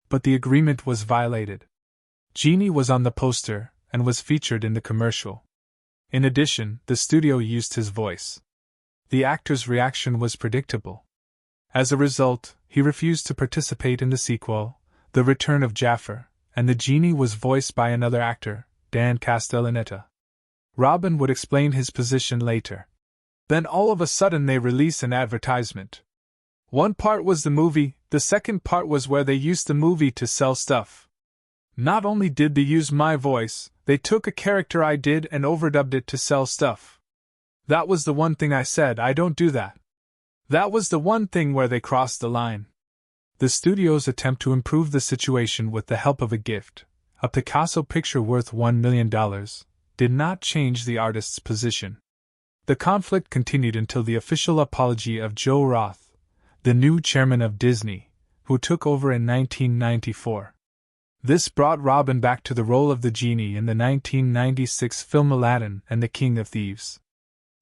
But the agreement was violated. Genie was on the poster and was featured in the commercial. In addition, the studio used his voice. The actor's reaction was predictable. As a result, he refused to participate in the sequel, The Return of Jafar, and the genie was voiced by another actor, Dan Castellaneta. Robin would explain his position later. Then all of a sudden they release an advertisement. One part was the movie, the second part was where they used the movie to sell stuff. Not only did they use my voice, they took a character I did and overdubbed it to sell stuff. That was the one thing I said, I don't do that. That was the one thing where they crossed the line. The studio's attempt to improve the situation with the help of a gift, a Picasso picture worth $1 million, did not change the artist's position. The conflict continued until the official apology of Joe Roth, the new chairman of Disney, who took over in 1994. This brought Robin back to the role of the genie in the 1996 film Aladdin and the King of Thieves.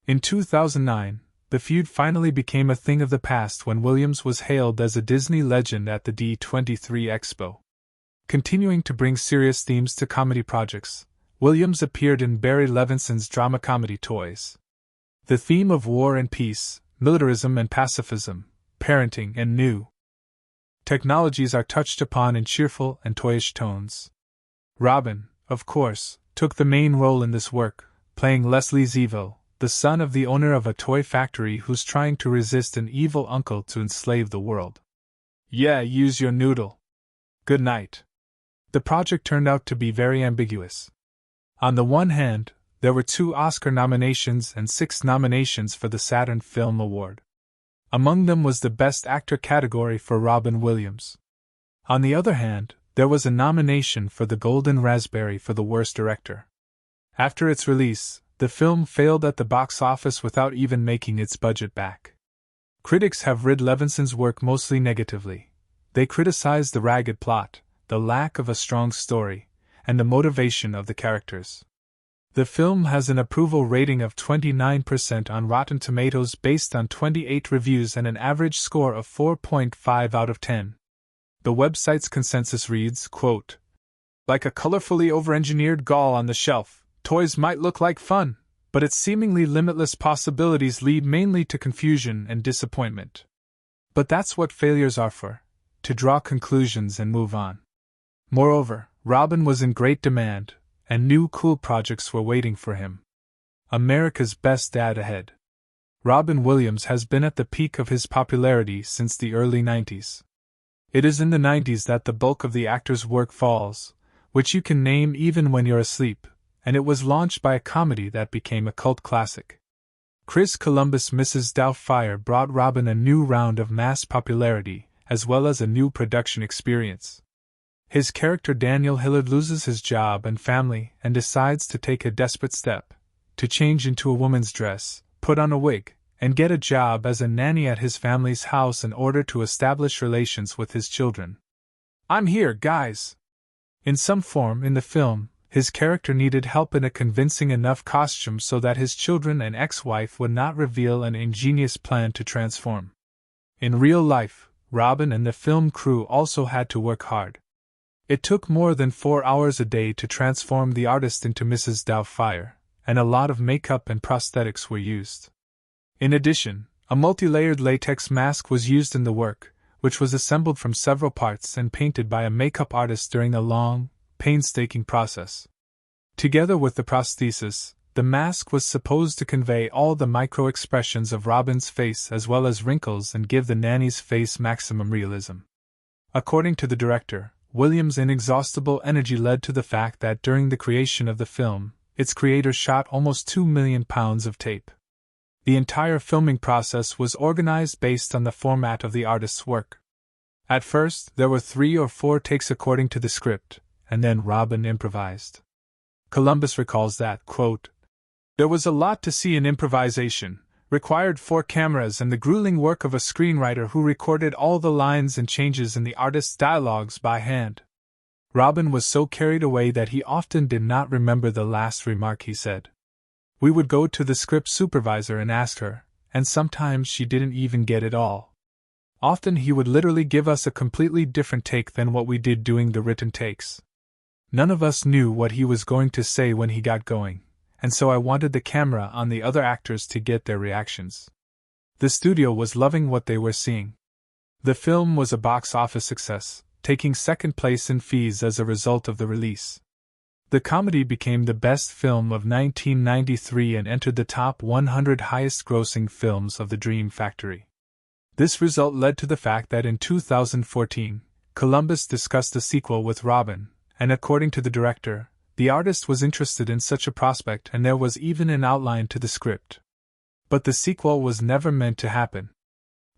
In 2009, the feud finally became a thing of the past when Williams was hailed as a Disney legend at the D23 Expo. Continuing to bring serious themes to comedy projects, Williams appeared in Barry Levinson's drama comedy Toys. The theme of war and peace, militarism and pacifism, parenting and new technologies are touched upon in cheerful and toyish tones. Robin, of course, took the main role in this work, playing Leslie Zeville, the son of the owner of a toy factory who's trying to resist an evil uncle to enslave the world. Yeah, use your noodle. Good night. The project turned out to be very ambiguous. On the one hand, there were 2 Oscar nominations and 6 nominations for the Saturn Film Award. Among them was the Best Actor category for Robin Williams. On the other hand, there was a nomination for the Golden Raspberry for the Worst Director. After its release, the film failed at the box office without even making its budget back. Critics have read Levinson's work mostly negatively. They criticized the ragged plot, the lack of a strong story, and the motivation of the characters. The film has an approval rating of 29% on Rotten Tomatoes based on 28 reviews and an average score of 4.5 out of 10. The website's consensus reads, quote, "Like a colorfully over-engineered doll on the shelf, Toys might look like fun, but its seemingly limitless possibilities lead mainly to confusion and disappointment. But that's what failures are for, to draw conclusions and move on." Moreover, Robin was in great demand, and new cool projects were waiting for him. America's Best Dad ahead. Robin Williams has been at the peak of his popularity since the early 90s. It is in the 90s that the bulk of the actor's work falls, which you can name even when you're asleep, and it was launched by a comedy that became a cult classic. Chris Columbus' Mrs. Doubtfire brought Robin a new round of mass popularity, as well as a new production experience. His character Daniel Hillard loses his job and family and decides to take a desperate step, to change into a woman's dress, put on a wig, and get a job as a nanny at his family's house in order to establish relations with his children. "I'm here, guys!" In some form in the film, his character needed help in a convincing enough costume so that his children and ex-wife would not reveal an ingenious plan to transform. In real life, Robin and the film crew also had to work hard. It took more than 4 hours a day to transform the artist into Mrs. Doubtfire, and a lot of makeup and prosthetics were used. In addition, a multi-layered latex mask was used in the work, which was assembled from several parts and painted by a makeup artist during a long, painstaking process. Together with the prosthesis, the mask was supposed to convey all the micro-expressions of Robin's face as well as wrinkles and give the nanny's face maximum realism. According to the director, Williams' inexhaustible energy led to the fact that during the creation of the film, its creators shot almost 2 million pounds of tape. The entire filming process was organized based on the format of the artist's work. At first, there were 3 or 4 takes according to the script, and then Robin improvised. Columbus recalls that, quote, "There was a lot to see in improvisation, required 4 cameras and the grueling work of a screenwriter who recorded all the lines and changes in the artist's dialogues by hand." Robin was so carried away that he often did not remember the last remark he said. We would go to the script supervisor and ask her, and sometimes she didn't even get it all. Often he would literally give us a completely different take than what we did doing the written takes. None of us knew what he was going to say when he got going, and so I wanted the camera on the other actors to get their reactions. The studio was loving what they were seeing. The film was a box office success, taking second place in fees as a result of the release. The comedy became the best film of 1993 and entered the top 100 highest-grossing films of the Dream Factory. This result led to the fact that in 2014, Columbus discussed a sequel with Robin, and according to the director, the artist was interested in such a prospect and there was even an outline to the script. But the sequel was never meant to happen.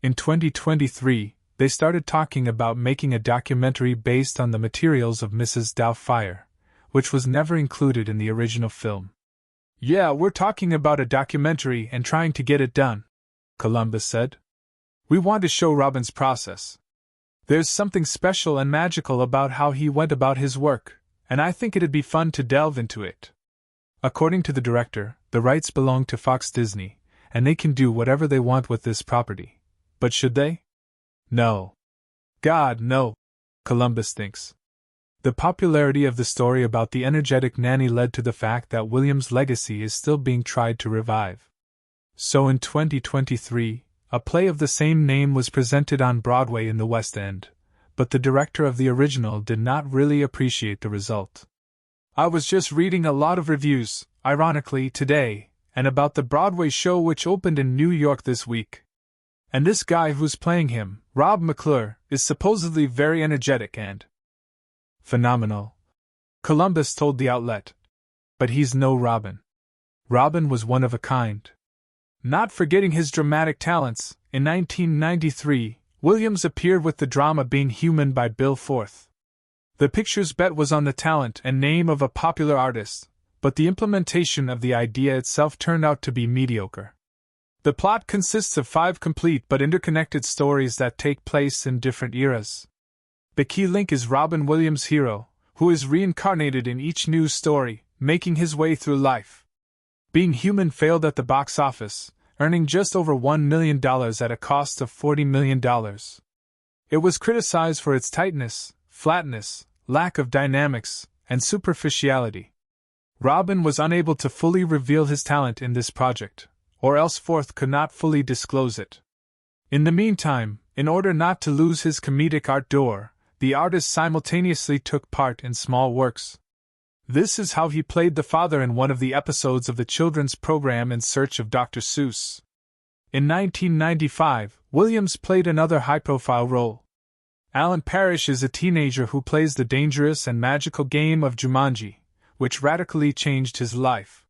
In 2023, they started talking about making a documentary based on the materials of Mrs. Doubtfire, which was never included in the original film. "Yeah, we're talking about a documentary and trying to get it done," Columbus said. "We want to show Robin's process. There's something special and magical about how he went about his work, and I think it'd be fun to delve into it." According to the director, the rights belong to Fox Disney, and they can do whatever they want with this property. But should they? No. God, no, Columbus thinks. The popularity of the story about the energetic nanny led to the fact that Williams' legacy is still being tried to revive. So in 2023, a play of the same name was presented on Broadway in the West End, but the director of the original did not really appreciate the result. "I was just reading a lot of reviews, ironically, today, and about the Broadway show which opened in New York this week. And this guy who's playing him, Rob McClure, is supposedly very energetic and phenomenal," Columbus told the outlet. But he's no Robin. Robin was one of a kind. Not forgetting his dramatic talents, in 1993, Williams appeared with the drama Being Human by Bill Forth. The picture's bet was on the talent and name of a popular artist, but the implementation of the idea itself turned out to be mediocre. The plot consists of 5 complete but interconnected stories that take place in different eras. The key link is Robin Williams' hero, who is reincarnated in each new story, making his way through life. Being Human failed at the box office, earning just over $1 million at a cost of $40 million. It was criticized for its tightness, flatness, lack of dynamics, and superficiality. Robin was unable to fully reveal his talent in this project, or else Forth could not fully disclose it. In the meantime, in order not to lose his comedic ardor, the artist simultaneously took part in small works. This is how he played the father in one of the episodes of the children's program In Search of Dr. Seuss. In 1995, Williams played another high-profile role. Alan Parrish is a teenager who plays the dangerous and magical game of Jumanji, which radically changed his life.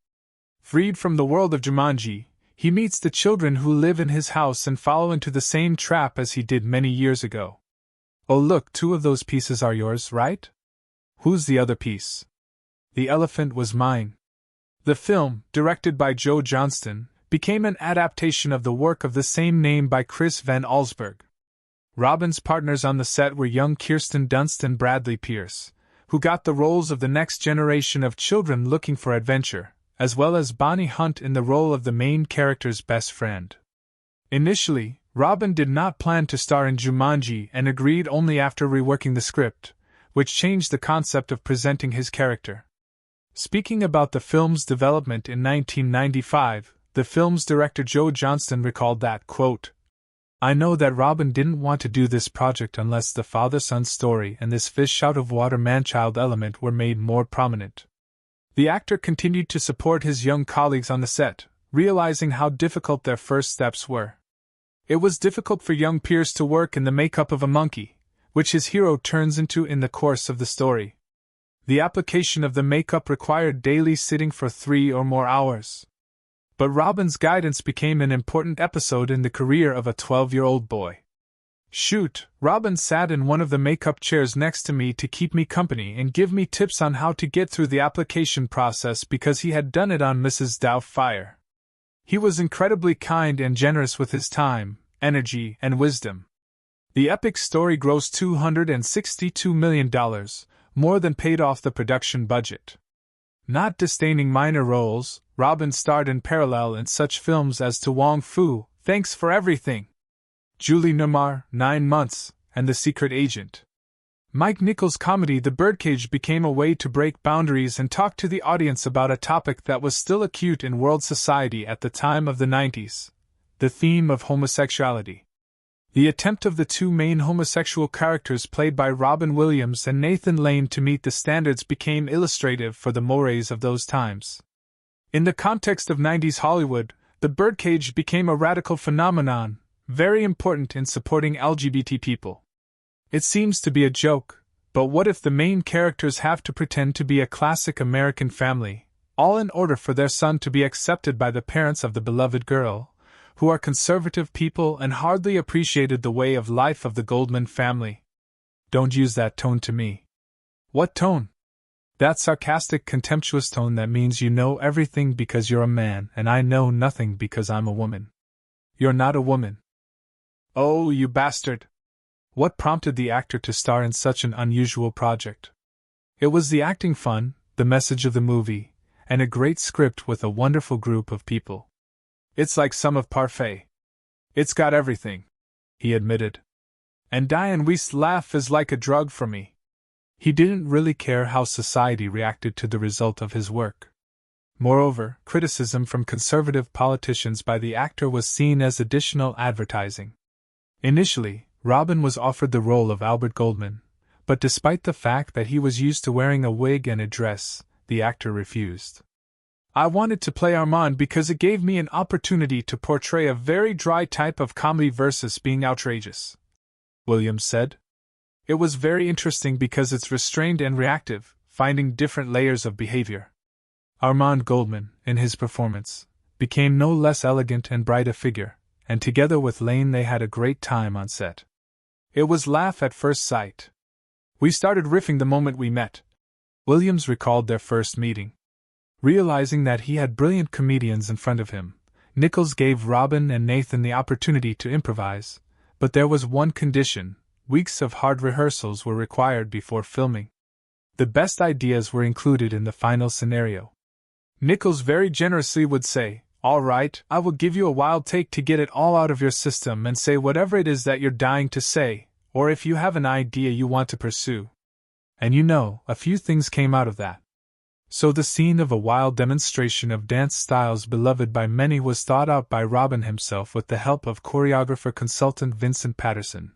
Freed from the world of Jumanji, he meets the children who live in his house and follow into the same trap as he did many years ago. Oh look, 2 of those pieces are yours, right? Who's the other piece? The elephant was mine. The film, directed by Joe Johnston, became an adaptation of the work of the same name by Chris Van Allsburg. Robin's partners on the set were young Kirsten Dunst and Bradley Pierce, who got the roles of the next generation of children looking for adventure, as well as Bonnie Hunt in the role of the main character's best friend. Initially, Robin did not plan to star in Jumanji and agreed only after reworking the script, which changed the concept of presenting his character. Speaking about the film's development in 1995, the film's director Joe Johnston recalled that, quote, "I know that Robin didn't want to do this project unless the father-son story and this fish-out-of-water man-child element were made more prominent." The actor continued to support his young colleagues on the set, realizing how difficult their first steps were. It was difficult for young Pierce to work in the makeup of a monkey, which his hero turns into in the course of the story. The application of the makeup required daily sitting for 3 or more hours. But Robin's guidance became an important episode in the career of a 12-year-old boy. Shoot, Robin sat in one of the makeup chairs next to me to keep me company and give me tips on how to get through the application process because he had done it on Mrs. Doubtfire. He was incredibly kind and generous with his time, energy, and wisdom. The epic story grossed $262 million, more than paid off the production budget. Not disdaining minor roles, Robin starred in parallel in such films as To Wong Fu, Thanks for Everything, Julie Newmar, 9 Months, and The Secret Agent. Mike Nichols' comedy The Birdcage became a way to break boundaries and talk to the audience about a topic that was still acute in world society at the time of the 90s, the theme of homosexuality. The attempt of the two main homosexual characters played by Robin Williams and Nathan Lane to meet the standards became illustrative for the mores of those times. In the context of 90s Hollywood, The Birdcage became a radical phenomenon, very important in supporting LGBT people. It seems to be a joke, but what if the main characters have to pretend to be a classic American family, all in order for their son to be accepted by the parents of the beloved girl, who are conservative people and hardly appreciated the way of life of the Goldman family? Don't use that tone to me. What tone? That sarcastic, contemptuous tone that means you know everything because you're a man and I know nothing because I'm a woman. You're not a woman. Oh, you bastard! What prompted the actor to star in such an unusual project? It was the acting fun, the message of the movie, and a great script with a wonderful group of people. It's like some of Parfait. It's got everything, he admitted. And Diane Weist's laugh is like a drug for me. He didn't really care how society reacted to the result of his work. Moreover, criticism from conservative politicians by the actor was seen as additional advertising. Initially, Robin was offered the role of Albert Goldman, but despite the fact that he was used to wearing a wig and a dress, the actor refused. I wanted to play Armand because it gave me an opportunity to portray a very dry type of comedy versus being outrageous, Williams said. It was very interesting because it's restrained and reactive, finding different layers of behavior. Armand Goldman, in his performance, became no less elegant and bright a figure, and together with Lane they had a great time on set. It was laugh at first sight. We started riffing the moment we met. Williams recalled their first meeting. Realizing that he had brilliant comedians in front of him, Nichols gave Robin and Nathan the opportunity to improvise, but there was one condition: weeks of hard rehearsals were required before filming. The best ideas were included in the final scenario. Nichols very generously would say, "All right, I will give you a wild take to get it all out of your system and say whatever it is that you're dying to say, or if you have an idea you want to pursue." And a few things came out of that. So the scene of a wild demonstration of dance styles beloved by many was thought out by Robin himself with the help of choreographer consultant Vincent Patterson,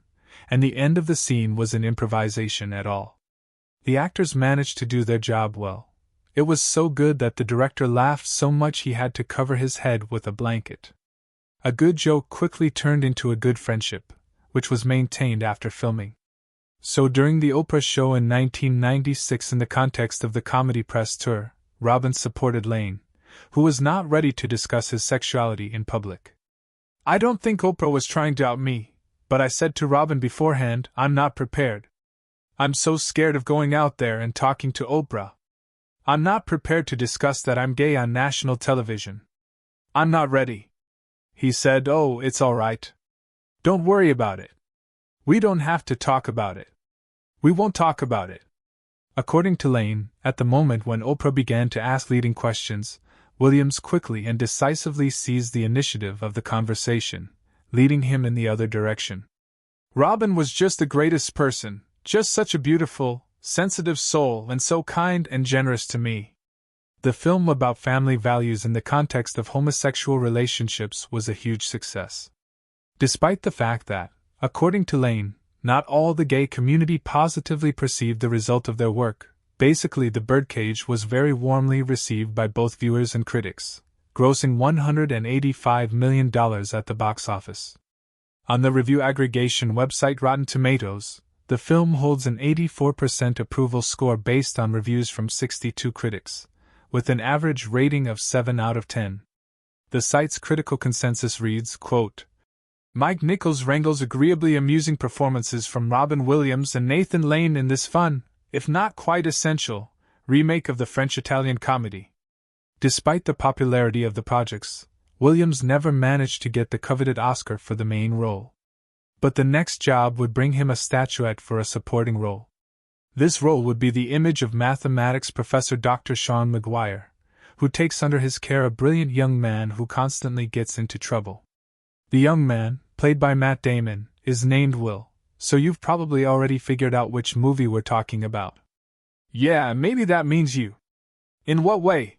and the end of the scene was an improvisation at all. The actors managed to do their job well. It was so good that the director laughed so much he had to cover his head with a blanket. A good joke quickly turned into a good friendship, which was maintained after filming. So during the Oprah show in 1996, in the context of the comedy press tour, Robin supported Lane, who was not ready to discuss his sexuality in public. "I don't think Oprah was trying to out me, but I said to Robin beforehand, I'm not prepared. I'm so scared of going out there and talking to Oprah. I'm not prepared to discuss that I'm gay on national television. I'm not ready." He said, "Oh, it's all right. Don't worry about it. We don't have to talk about it. We won't talk about it." According to Lane, at the moment when Oprah began to ask leading questions, Williams quickly and decisively seized the initiative of the conversation, leading him in the other direction. "Robin was just the greatest person, just such a beautiful, sensitive soul, and so kind and generous to me." The film about family values in the context of homosexual relationships was a huge success. Despite the fact that, according to Lane, not all the gay community positively perceived the result of their work, basically The Birdcage was very warmly received by both viewers and critics, grossing $185 million at the box office. On the review aggregation website Rotten Tomatoes, the film holds an 84% approval score based on reviews from 62 critics, with an average rating of 7 out of 10. The site's critical consensus reads, quote, Mike Nichols wrangles agreeably amusing performances from Robin Williams and Nathan Lane in this fun, if not quite essential, remake of the French-Italian comedy. Despite the popularity of the projects, Williams never managed to get the coveted Oscar for the main role. But the next job would bring him a statuette for a supporting role. This role would be the image of mathematics professor Dr. Sean Maguire, who takes under his care a brilliant young man who constantly gets into trouble. The young man, played by Matt Damon, is named Will, so you've probably already figured out which movie we're talking about. Yeah, maybe that means you. In what way?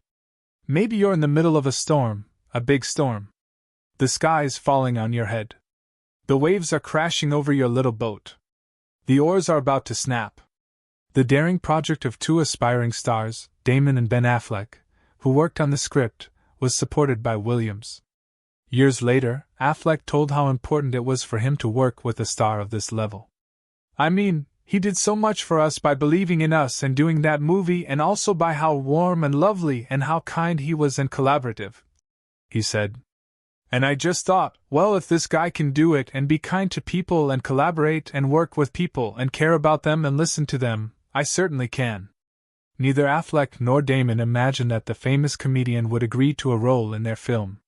Maybe you're in the middle of a storm, a big storm. The sky's falling on your head. The waves are crashing over your little boat. The oars are about to snap. The daring project of two aspiring stars, Damon and Ben Affleck, who worked on the script, was supported by Williams. Years later, Affleck told how important it was for him to work with a star of this level. I mean, he did so much for us by believing in us and doing that movie, and also by how warm and lovely and how kind he was and collaborative, he said. And I just thought, well, if this guy can do it and be kind to people and collaborate and work with people and care about them and listen to them, I certainly can. Neither Affleck nor Damon imagined that the famous comedian would agree to a role in their film.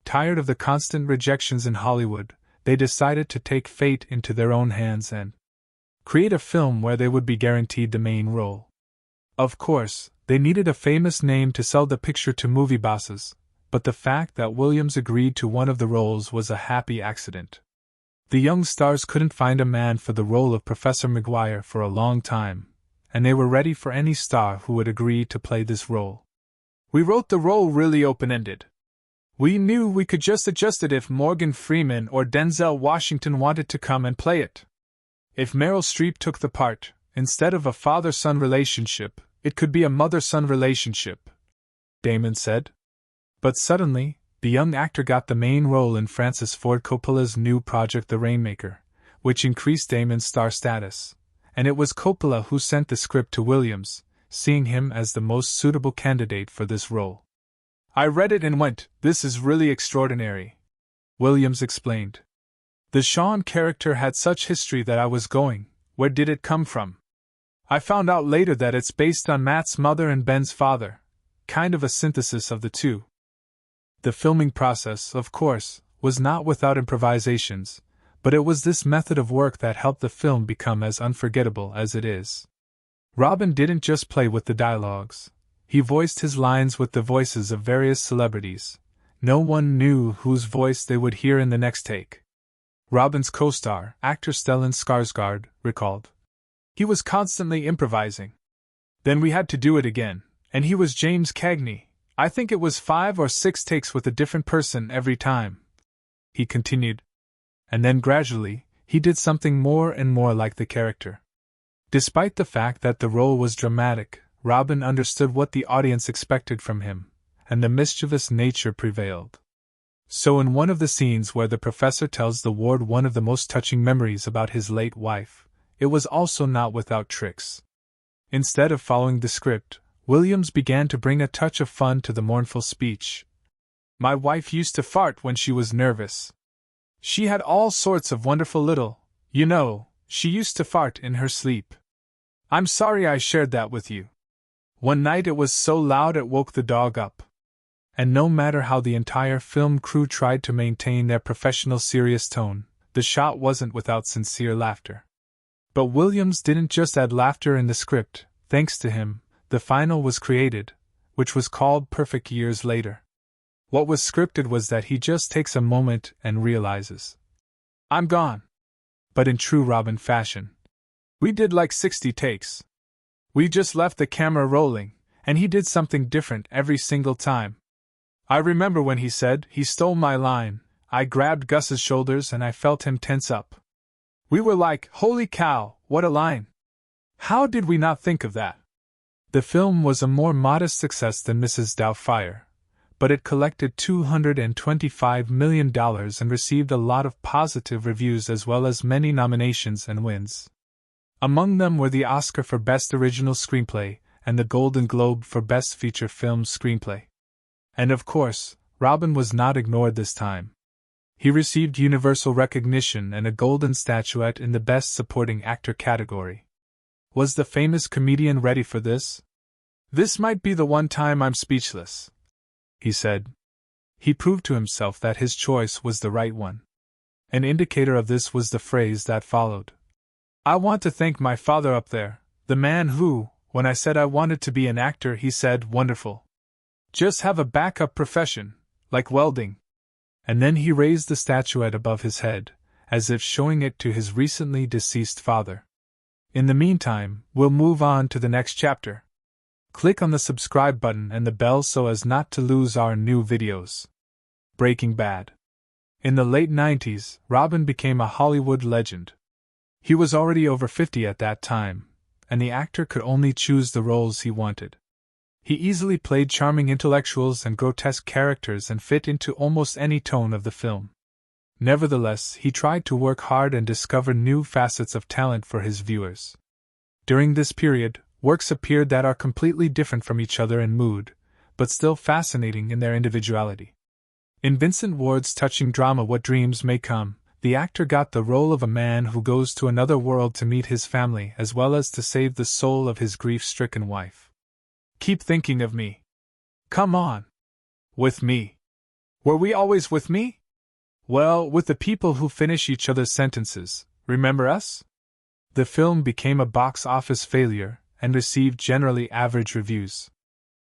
Tired of the constant rejections in Hollywood, they decided to take fate into their own hands and create a film where they would be guaranteed the main role. Of course, they needed a famous name to sell the picture to movie bosses, but the fact that Williams agreed to one of the roles was a happy accident. The young stars couldn't find a man for the role of Professor Maguire for a long time, and they were ready for any star who would agree to play this role. We wrote the role really open-ended. We knew we could just adjust it if Morgan Freeman or Denzel Washington wanted to come and play it. If Meryl Streep took the part, instead of a father-son relationship, it could be a mother-son relationship, Damon said. But suddenly, the young actor got the main role in Francis Ford Coppola's new project The Rainmaker, which increased Damon's star status, and it was Coppola who sent the script to Williams, seeing him as the most suitable candidate for this role. I read it and went, this is really extraordinary, Williams explained. The Sean character had such history that I was going, where did it come from? I found out later that it's based on Matt's mother and Ben's father, kind of a synthesis of the two. The filming process, of course, was not without improvisations, but it was this method of work that helped the film become as unforgettable as it is. Robin didn't just play with the dialogues. He voiced his lines with the voices of various celebrities. No one knew whose voice they would hear in the next take. Robin's co-star, actor Stellan Skarsgård, recalled. He was constantly improvising. Then we had to do it again, and he was James Cagney. I think it was 5 or 6 takes with a different person every time, he continued. And then gradually, he did something more and more like the character. Despite the fact that the role was dramatic, Robin understood what the audience expected from him, and the mischievous nature prevailed. So in one of the scenes where the professor tells the ward one of the most touching memories about his late wife, it was also not without tricks. Instead of following the script, Williams began to bring a touch of fun to the mournful speech. My wife used to fart when she was nervous. She had all sorts of wonderful little, she used to fart in her sleep. I'm sorry I shared that with you. One night it was so loud it woke the dog up. And no matter how the entire film crew tried to maintain their professional serious tone, the shot wasn't without sincere laughter. But Williams didn't just add laughter in the script. Thanks to him, the final was created, which was called perfect years later. What was scripted was that he just takes a moment and realizes, I'm gone. But in true Robin fashion, we did like 60 takes. We just left the camera rolling, and he did something different every single time. I remember when he said he stole my line, I grabbed Gus's shoulders and I felt him tense up. We were like, holy cow, what a line! How did we not think of that? The film was a more modest success than Mrs. Doubtfire, but it collected $225 million and received a lot of positive reviews as well as many nominations and wins. Among them were the Oscar for Best Original Screenplay and the Golden Globe for Best Feature Film Screenplay. And of course, Robin was not ignored this time. He received universal recognition and a golden statuette in the Best Supporting Actor category. Was the famous comedian ready for this? "This might be the one time I'm speechless," he said. He proved to himself that his choice was the right one. An indicator of this was the phrase that followed. "I want to thank my father up there, the man who, when I said I wanted to be an actor, he said, 'Wonderful. Just have a backup profession, like welding.'" And then he raised the statuette above his head, as if showing it to his recently deceased father. In the meantime, we'll move on to the next chapter. Click on the subscribe button and the bell so as not to lose our new videos. Breaking Bad. In the late 90s, Robin became a Hollywood legend. He was already over 50 at that time, and the actor could only choose the roles he wanted. He easily played charming intellectuals and grotesque characters and fit into almost any tone of the film. Nevertheless, he tried to work hard and discover new facets of talent for his viewers. During this period, works appeared that are completely different from each other in mood, but still fascinating in their individuality. In Vincent Ward's touching drama What Dreams May Come, the actor got the role of a man who goes to another world to meet his family as well as to save the soul of his grief-stricken wife. "Keep thinking of me. Come on. With me. Were we always with me? Well, with the people who finish each other's sentences, remember us?" The film became a box office failure and received generally average reviews.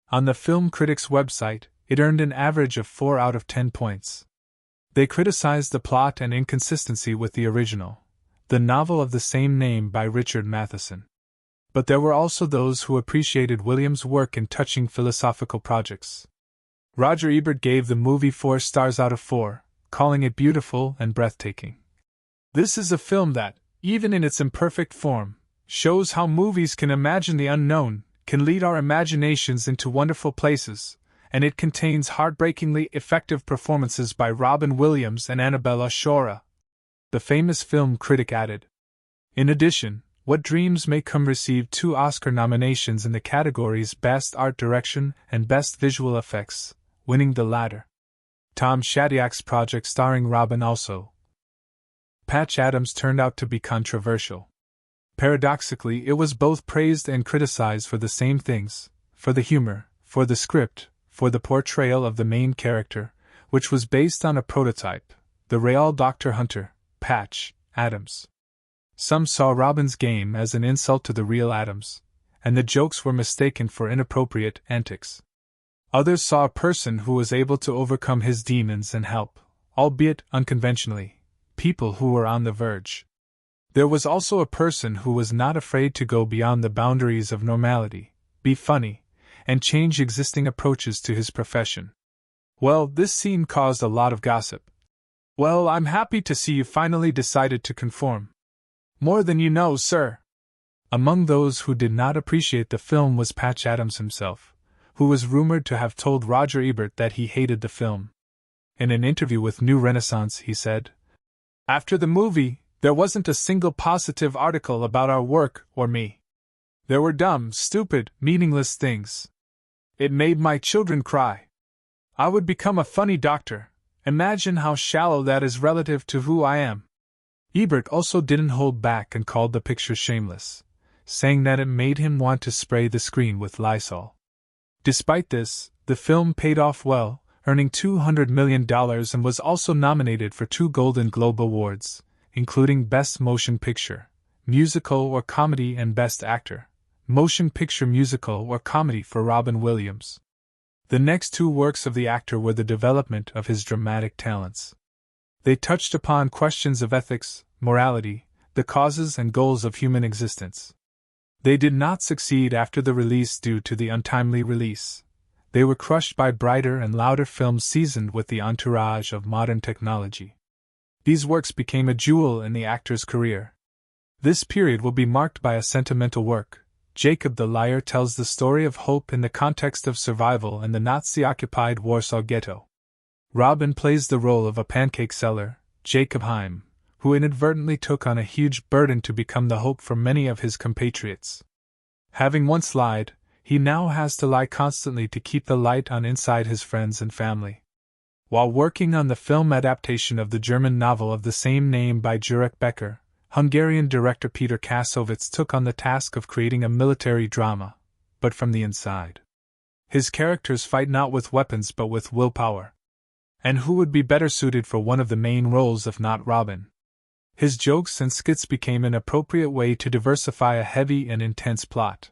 On the film critics' website, it earned an average of 4 out of 10 points. They criticized the plot and inconsistency with the original, the novel of the same name by Richard Matheson. But there were also those who appreciated Williams' work in touching philosophical projects. Roger Ebert gave the movie 4 stars out of 4, calling it beautiful and breathtaking. "This is a film that, even in its imperfect form, shows how movies can imagine the unknown, can lead our imaginations into wonderful places, and it contains heartbreakingly effective performances by Robin Williams and Annabella Sciorra," the famous film critic added. In addition, What Dreams May Come received 2 Oscar nominations in the categories Best Art Direction and Best Visual Effects, winning the latter. Tom Shadyack's project starring Robin also. Patch Adams turned out to be controversial. Paradoxically, it was both praised and criticized for the same things, for the humor, for the script, for the portrayal of the main character, which was based on a prototype, the real Dr. Hunter, Patch Adams. Some saw Robin's game as an insult to the real Adams, and the jokes were mistaken for inappropriate antics. Others saw a person who was able to overcome his demons and help, albeit unconventionally, people who were on the verge. There was also a person who was not afraid to go beyond the boundaries of normality, be funny, and change existing approaches to his profession. Well, this scene caused a lot of gossip. "Well, I'm happy to see you finally decided to conform. More than you know, sir." Among those who did not appreciate the film was Patch Adams himself, who was rumored to have told Roger Ebert that he hated the film. In an interview with New Renaissance, he said, "After the movie, there wasn't a single positive article about our work or me. There were dumb, stupid, meaningless things. It made my children cry. I would become a funny doctor. Imagine how shallow that is relative to who I am." Ebert also didn't hold back and called the picture shameless, saying that it made him want to spray the screen with Lysol. Despite this, the film paid off well, earning $200 million and was also nominated for 2 Golden Globe Awards, including Best Motion Picture, Musical or Comedy and Best Actor, Motion Picture Musical or Comedy for Robin Williams. The next 2 works of the actor were the development of his dramatic talents. They touched upon questions of ethics, morality, the causes and goals of human existence. They did not succeed after the release due to the untimely release. They were crushed by brighter and louder films seasoned with the entourage of modern technology. These works became a jewel in the actor's career. This period will be marked by a sentimental work. Jacob the Liar tells the story of hope in the context of survival in the Nazi-occupied Warsaw Ghetto. Robin plays the role of a pancake seller, Jacob Heim, who inadvertently took on a huge burden to become the hope for many of his compatriots. Having once lied, he now has to lie constantly to keep the light on inside his friends and family. While working on the film adaptation of the German novel of the same name by Jurek Becker, Hungarian director Peter Kassovitz took on the task of creating a military drama, but from the inside. His characters fight not with weapons but with willpower. And who would be better suited for one of the main roles if not Robin? His jokes and skits became an appropriate way to diversify a heavy and intense plot.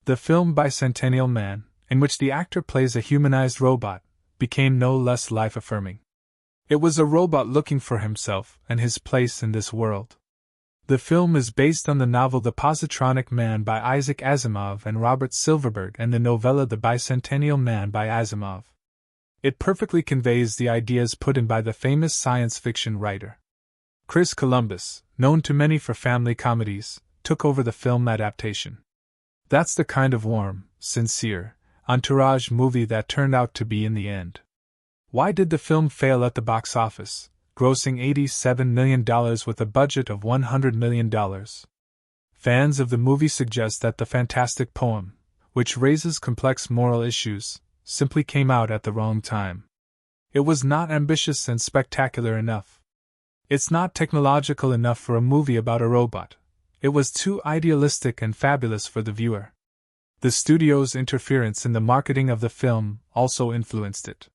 The film Bicentennial Man, in which the actor plays a humanized robot, became no less life-affirming. It was a robot looking for himself and his place in this world. The film is based on the novel The Positronic Man by Isaac Asimov and Robert Silverberg and the novella The Bicentennial Man by Asimov. It perfectly conveys the ideas put in by the famous science fiction writer. Chris Columbus, known to many for family comedies, took over the film adaptation. That's the kind of warm, sincere, entourage movie that turned out to be in the end. Why did the film fail at the box office, grossing $87 million with a budget of $100 million? Fans of the movie suggest that the fantastic poem, which raises complex moral issues, simply came out at the wrong time. It was not ambitious and spectacular enough. It's not technological enough for a movie about a robot. It was too idealistic and fabulous for the viewer. The studio's interference in the marketing of the film also influenced it.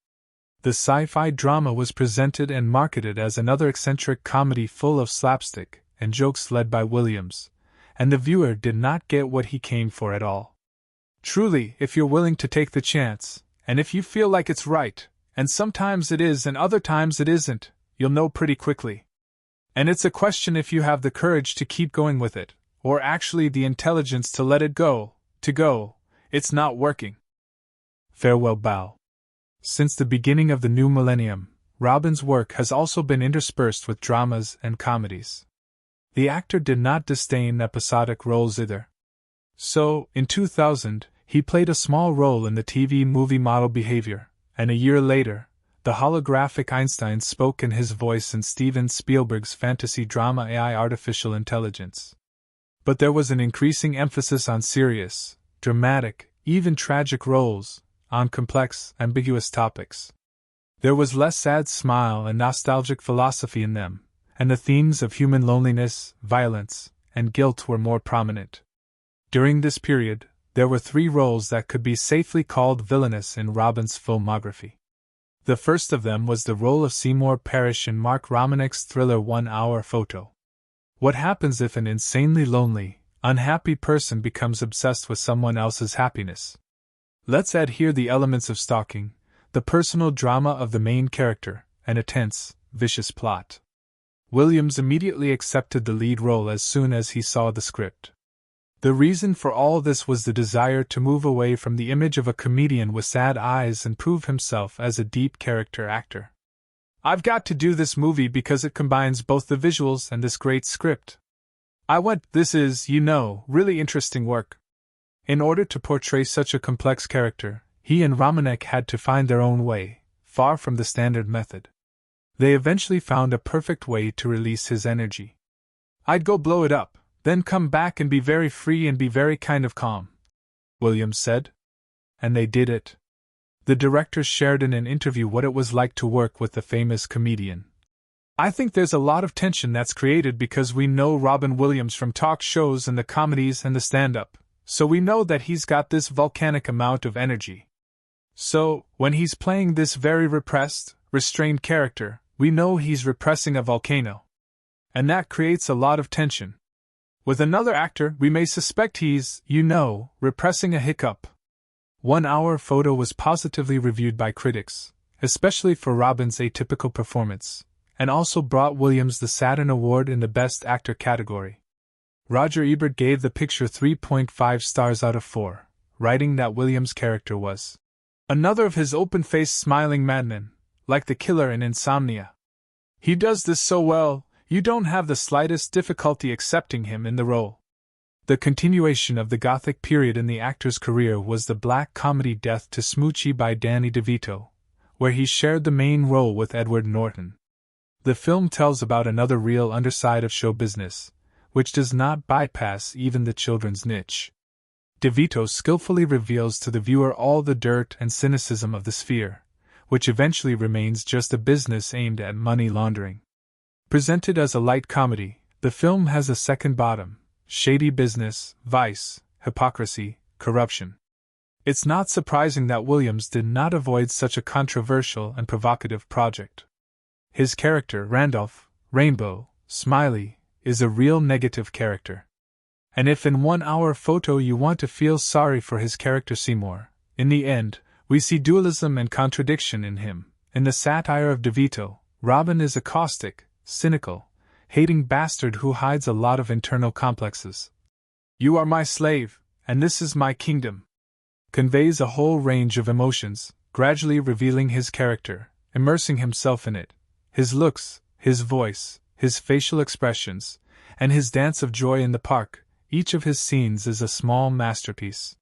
The sci-fi drama was presented and marketed as another eccentric comedy full of slapstick and jokes led by Williams, and the viewer did not get what he came for at all. Truly, if you're willing to take the chance, and if you feel like it's right, and sometimes it is and other times it isn't, you'll know pretty quickly. And it's a question if you have the courage to keep going with it, or actually the intelligence to let it go, it's not working. Farewell bow. Since the beginning of the new millennium, Robin's work has also been interspersed with dramas and comedies. The actor did not disdain episodic roles either. So, in 2000, he played a small role in the TV movie Model Behavior, and a year later, the holographic Einstein spoke in his voice in Steven Spielberg's fantasy drama AI Artificial Intelligence. But there was an increasing emphasis on serious, dramatic, even tragic roles, on complex, ambiguous topics. There was less sad smile and nostalgic philosophy in them, and the themes of human loneliness, violence, and guilt were more prominent. During this period, there were 3 roles that could be safely called villainous in Robin's filmography. The first of them was the role of Seymour Parrish in Mark Romanek's thriller 1 Hour Photo. What happens if an insanely lonely, unhappy person becomes obsessed with someone else's happiness? Let's add here the elements of stalking, the personal drama of the main character, and a tense, vicious plot. Williams immediately accepted the lead role as soon as he saw the script. The reason for all this was the desire to move away from the image of a comedian with sad eyes and prove himself as a deep character actor. I've got to do this movie because it combines both the visuals and this great script. This is, really interesting work. In order to portray such a complex character, he and Romanek had to find their own way, far from the standard method. They eventually found a perfect way to release his energy. I'd go blow it up, then come back and be very free and be very kind of calm, Williams said. And they did it. The director shared in an interview what it was like to work with the famous comedian. I think there's a lot of tension that's created because we know Robin Williams from talk shows and the comedies and the stand-up, so we know that he's got this volcanic amount of energy. So, when he's playing this very repressed, restrained character, we know he's repressing a volcano. And that creates a lot of tension. With another actor, we may suspect he's, repressing a hiccup. 1 Hour Photo was positively reviewed by critics, especially for Robin's atypical performance, and also brought Williams the Saturn Award in the Best Actor category. Roger Ebert gave the picture 3.5 stars out of 4, writing that Williams' character was another of his open-faced smiling madmen, like the killer in Insomnia. He does this so well, you don't have the slightest difficulty accepting him in the role. The continuation of the Gothic period in the actor's career was the black comedy Death to Smoochie by Danny DeVito, where he shared the main role with Edward Norton. The film tells about another real underside of show business, which does not bypass even the children's niche. DeVito skillfully reveals to the viewer all the dirt and cynicism of the sphere, which eventually remains just a business aimed at money laundering. Presented as a light comedy, the film has a second bottom: shady business, vice, hypocrisy, corruption. It's not surprising that Williams did not avoid such a controversial and provocative project. His character, Randolph, Rainbow, Smiley, is a real negative character. And if in 1 hour photo you want to feel sorry for his character Seymour, in the end, we see dualism and contradiction in him. In the satire of DeVito, Robin is a caustic, cynical, hating bastard who hides a lot of internal complexes. "You are my slave, and this is my kingdom," conveys a whole range of emotions, gradually revealing his character, immersing himself in it. His looks, his voice, his facial expressions, and his dance of joy in the park, each of his scenes is a small masterpiece.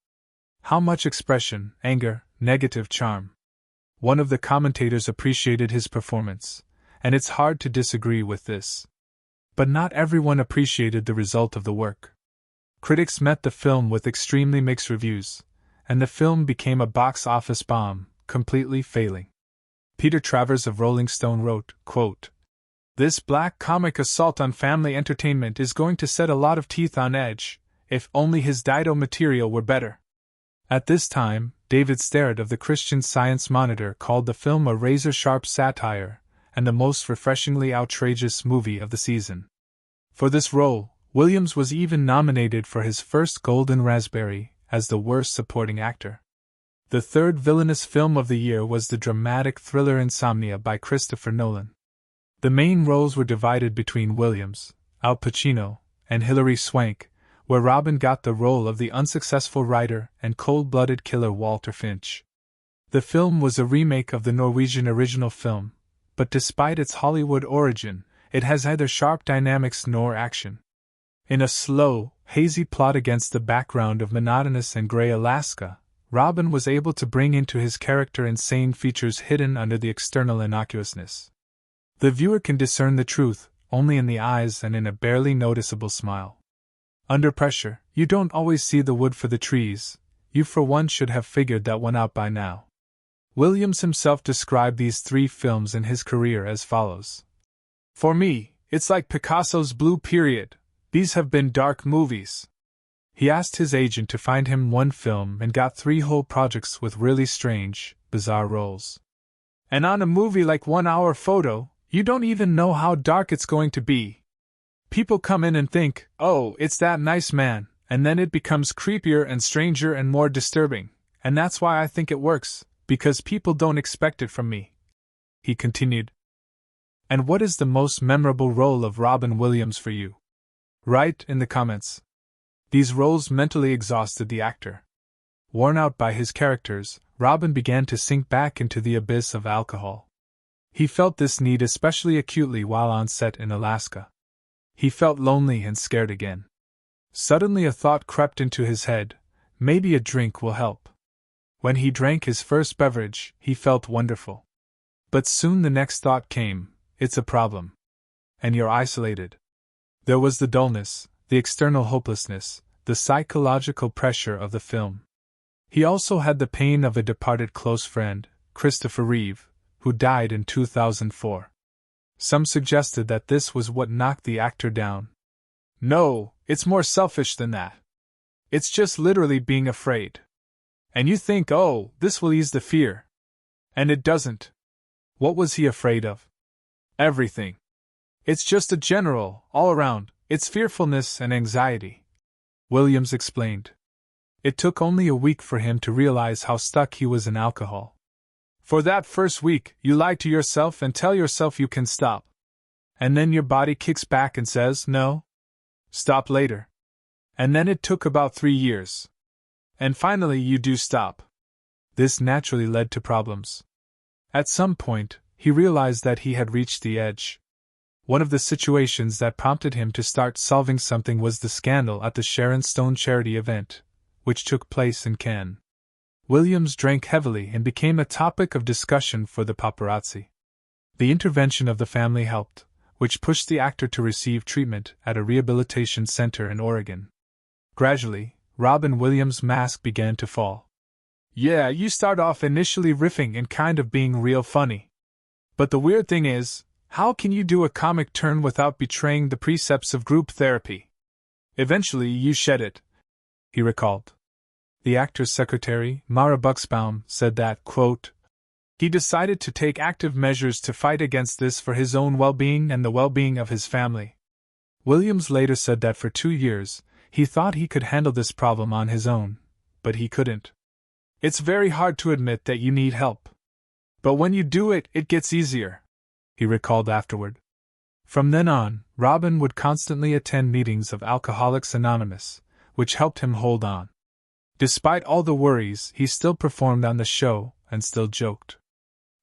How much expression, anger, negative charm. One of the commentators appreciated his performance, and it's hard to disagree with this. But not everyone appreciated the result of the work. Critics met the film with extremely mixed reviews, and the film became a box office bomb, completely failing. Peter Travers of Rolling Stone wrote, quote, "This black comic assault on family entertainment is going to set a lot of teeth on edge, if only his Dido material were better." At this time, David Starrett of the Christian Science Monitor called the film a razor-sharp satire, and the most refreshingly outrageous movie of the season. For this role, Williams was even nominated for his first Golden Raspberry as the worst supporting actor. The third villainous film of the year was the dramatic thriller Insomnia by Christopher Nolan. The main roles were divided between Williams, Al Pacino, and Hilary Swank, where Robin got the role of the unsuccessful writer and cold-blooded killer Walter Finch. The film was a remake of the Norwegian original film, but despite its Hollywood origin, it has neither sharp dynamics nor action. In a slow, hazy plot against the background of monotonous and gray Alaska, Robin was able to bring into his character insane features hidden under the external innocuousness. The viewer can discern the truth only in the eyes and in a barely noticeable smile. Under pressure, you don't always see the wood for the trees. You for one should have figured that one out by now. Williams himself described these 3 films in his career as follows. "For me, it's like Picasso's Blue Period. These have been dark movies." He asked his agent to find him one film and got 3 whole projects with really strange, bizarre roles. "And on a movie like 1 hour photo, you don't even know how dark it's going to be. People come in and think, oh, it's that nice man, and then it becomes creepier and stranger and more disturbing, and that's why I think it works, because people don't expect it from me," he continued. And what is the most memorable role of Robin Williams for you? Write in the comments. These roles mentally exhausted the actor. Worn out by his characters, Robin began to sink back into the abyss of alcohol. He felt this need especially acutely while on set in Alaska. He felt lonely and scared again. Suddenly a thought crept into his head: maybe a drink will help. When he drank his first beverage, he felt wonderful. But soon the next thought came: it's a problem. And you're isolated. There was the dullness, the external hopelessness, the psychological pressure of the film. He also had the pain of a departed close friend, Christopher Reeve, who died in 2004. Some suggested that this was what knocked the actor down. No, it's more selfish than that. It's just literally being afraid. And you think, oh, this will ease the fear. And it doesn't. What was he afraid of? Everything. It's just a general, all around, it's fearfulness and anxiety. Williams explained. It took only a week for him to realize how stuck he was in alcohol. For that first week, you lie to yourself and tell yourself you can stop. And then your body kicks back and says, no. Stop later. And then it took about 3 years. And finally you do stop. This naturally led to problems. At some point, he realized that he had reached the edge. One of the situations that prompted him to start solving something was the scandal at the Sharon Stone charity event, which took place in Cannes. Williams drank heavily and became a topic of discussion for the paparazzi. The intervention of the family helped, which pushed the actor to receive treatment at a rehabilitation center in Oregon. Gradually, Robin Williams' mask began to fall. Yeah, you start off initially riffing and kind of being real funny. But the weird thing is, how can you do a comic turn without betraying the precepts of group therapy? Eventually, you shed it, he recalled. The actor's secretary, Mara Buxbaum, said that, quote, he decided to take active measures to fight against this for his own well-being and the well-being of his family. Williams later said that for 2 years, he thought he could handle this problem on his own, but he couldn't. It's very hard to admit that you need help. But when you do it, it gets easier, he recalled afterward. From then on, Robin would constantly attend meetings of Alcoholics Anonymous, which helped him hold on. Despite all the worries, he still performed on the show and still joked.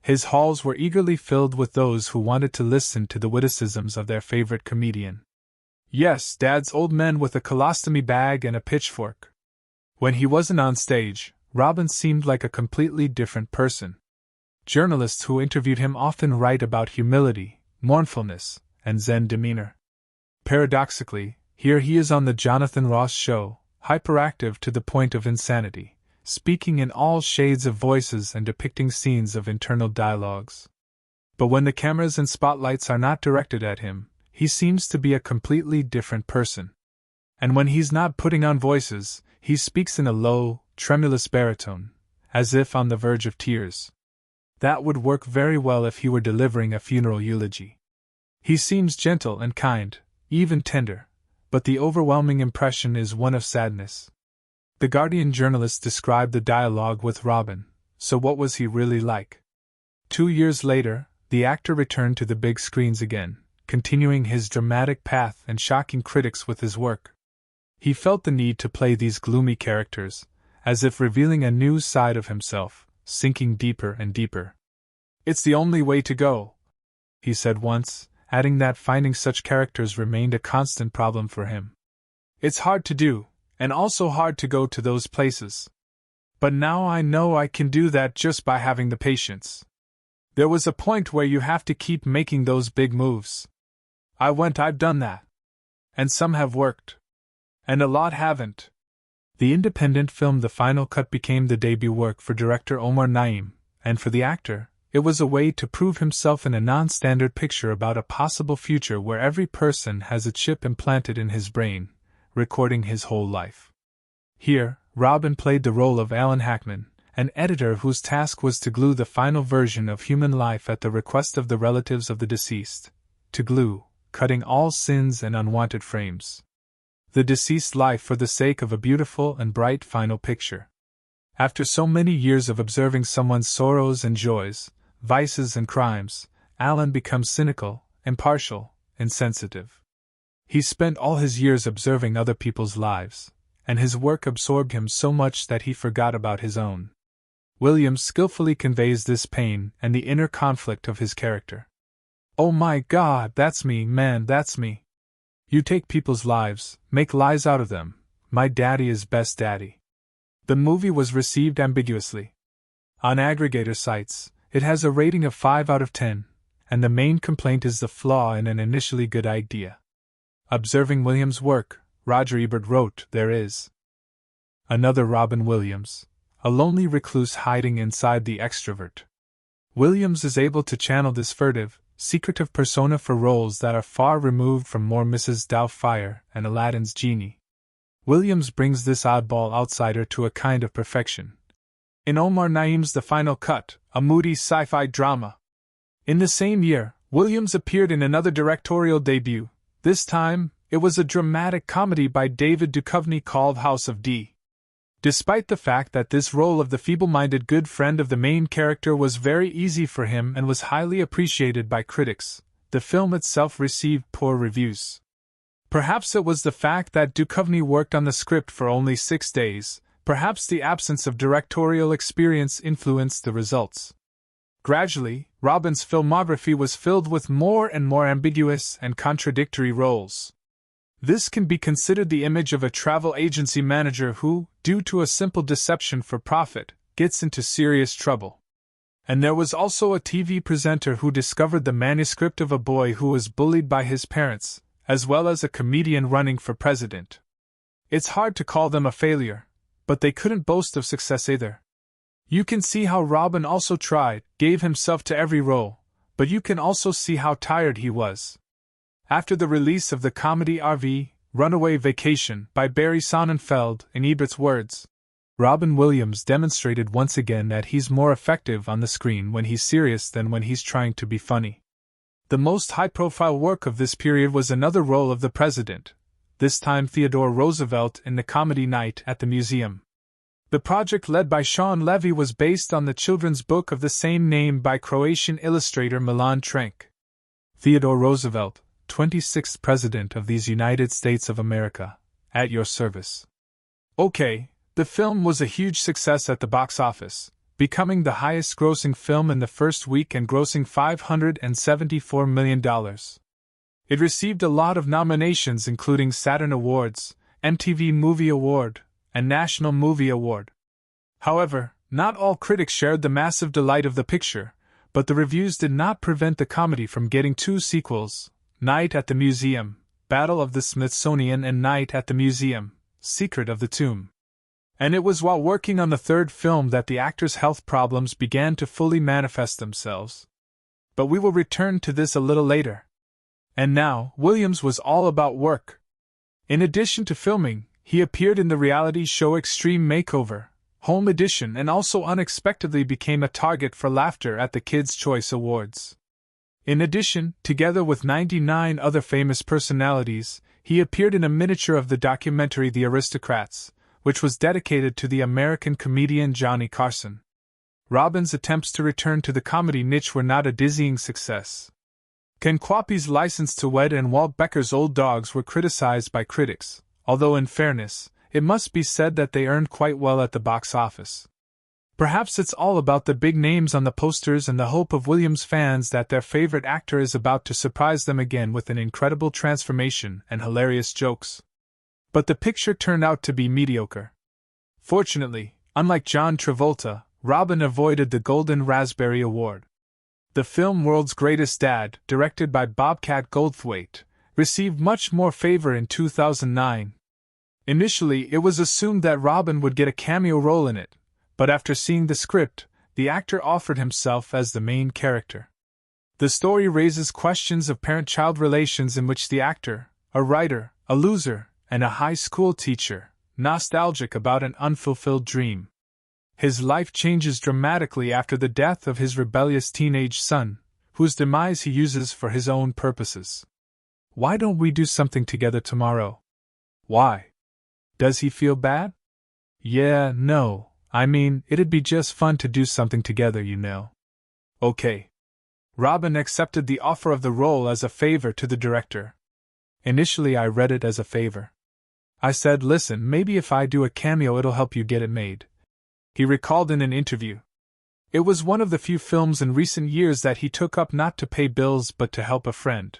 His halls were eagerly filled with those who wanted to listen to the witticisms of their favorite comedian. Yes, Dad's old men with a colostomy bag and a pitchfork. When he wasn't on stage, Robin seemed like a completely different person. Journalists who interviewed him often write about humility, mournfulness, and Zen demeanor. Paradoxically, here he is on the Jonathan Ross show, hyperactive to the point of insanity, speaking in all shades of voices and depicting scenes of internal dialogues. But when the cameras and spotlights are not directed at him, he seems to be a completely different person. And when he's not putting on voices, he speaks in a low, tremulous baritone, as if on the verge of tears. That would work very well if he were delivering a funeral eulogy. He seems gentle and kind, even tender, but the overwhelming impression is one of sadness. The Guardian journalist described the dialogue with Robin, so what was he really like? 2 years later, the actor returned to the big screens again, continuing his dramatic path and shocking critics with his work. He felt the need to play these gloomy characters, as if revealing a new side of himself, sinking deeper and deeper. It's the only way to go, he said once, adding that finding such characters remained a constant problem for him. It's hard to do, and also hard to go to those places. But now I know I can do that just by having the patience. There was a point where you have to keep making those big moves. I've done that. And some have worked. And a lot haven't. The independent film The Final Cut became the debut work for director Omar Naim, and for the actor, it was a way to prove himself in a non-standard picture about a possible future where every person has a chip implanted in his brain, recording his whole life. Here, Robin played the role of Alan Hackman, an editor whose task was to glue the final version of human life at the request of the relatives of the deceased, to glue, cutting all sins and unwanted frames. The deceased life for the sake of a beautiful and bright final picture. After so many years of observing someone's sorrows and joys, vices and crimes, Alan becomes cynical, impartial, insensitive. He spent all his years observing other people's lives, and his work absorbed him so much that he forgot about his own. Williams skillfully conveys this pain and the inner conflict of his character. Oh my God, that's me, man, that's me. You take people's lives, make lies out of them. My daddy is best daddy. The movie was received ambiguously. On aggregator sites, it has a rating of 5 out of 10, and the main complaint is the flaw in an initially good idea. Observing Williams' work, Roger Ebert wrote, there is another Robin Williams, a lonely recluse hiding inside the extrovert. Williams is able to channel this furtive, secretive persona for roles that are far removed from more Mrs. Doubtfire and Aladdin's genie. Williams brings this oddball outsider to a kind of perfection. In Omar Naim's The Final Cut, a moody sci-fi drama. In the same year, Williams appeared in another directorial debut. This time, it was a dramatic comedy by David Duchovny called House of D. Despite the fact that this role of the feeble-minded good friend of the main character was very easy for him and was highly appreciated by critics, the film itself received poor reviews. Perhaps it was the fact that Duchovny worked on the script for only 6 days, perhaps the absence of directorial experience influenced the results. Gradually, Robin's filmography was filled with more and more ambiguous and contradictory roles. This can be considered the image of a travel agency manager who, due to a simple deception for profit, gets into serious trouble. And there was also a TV presenter who discovered the manuscript of a boy who was bullied by his parents, as well as a comedian running for president. It's hard to call them a failure, but they couldn't boast of success either. You can see how Robin also tried, gave himself to every role, but you can also see how tired he was. After the release of the comedy RV, Runaway Vacation, by Barry Sonnenfeld, in Ebert's words, Robin Williams demonstrated once again that he's more effective on the screen when he's serious than when he's trying to be funny. The most high-profile work of this period was another role of the president, this time Theodore Roosevelt in the comedy Night at the Museum. The project led by Sean Levy was based on the children's book of the same name by Croatian illustrator Milan Trenk. Theodore Roosevelt, 26th President of these United States of America, at your service. Okay, the film was a huge success at the box office, becoming the highest-grossing film in the first week and grossing $574 million. It received a lot of nominations including Saturn Awards, MTV Movie Award, and National Movie Award. However, not all critics shared the massive delight of the picture, but the reviews did not prevent the comedy from getting two sequels, Night at the Museum, Battle of the Smithsonian, and Night at the Museum, Secret of the Tomb. And it was while working on the third film that the actor's health problems began to fully manifest themselves. But we will return to this a little later. And now, Williams was all about work. In addition to filming, he appeared in the reality show Extreme Makeover, Home Edition, and also unexpectedly became a target for laughter at the Kids' Choice Awards. In addition, together with 99 other famous personalities, he appeared in a miniature of the documentary The Aristocrats, which was dedicated to the American comedian Johnny Carson. Robin's attempts to return to the comedy niche were not a dizzying success. Ken Kwappi's License to Wed and Walt Becker's Old Dogs were criticized by critics, although in fairness, it must be said that they earned quite well at the box office. Perhaps it's all about the big names on the posters and the hope of Williams fans that their favorite actor is about to surprise them again with an incredible transformation and hilarious jokes. But the picture turned out to be mediocre. Fortunately, unlike John Travolta, Robin avoided the Golden Raspberry Award. The film World's Greatest Dad, directed by Bobcat Goldthwait, received much more favor in 2009. Initially, it was assumed that Robin would get a cameo role in it, but after seeing the script, the actor offered himself as the main character. The story raises questions of parent-child relations in which the actor, a writer, a loser, and a high school teacher, nostalgic about an unfulfilled dream. His life changes dramatically after the death of his rebellious teenage son, whose demise he uses for his own purposes. Why don't we do something together tomorrow? Why? Does he feel bad? Yeah, no, I mean, it'd be just fun to do something together, you know. Okay. Robin accepted the offer of the role as a favor to the director. Initially, I read it as a favor. I said, listen, maybe if I do a cameo it'll help you get it made. He recalled in an interview. It was one of the few films in recent years that he took up not to pay bills but to help a friend.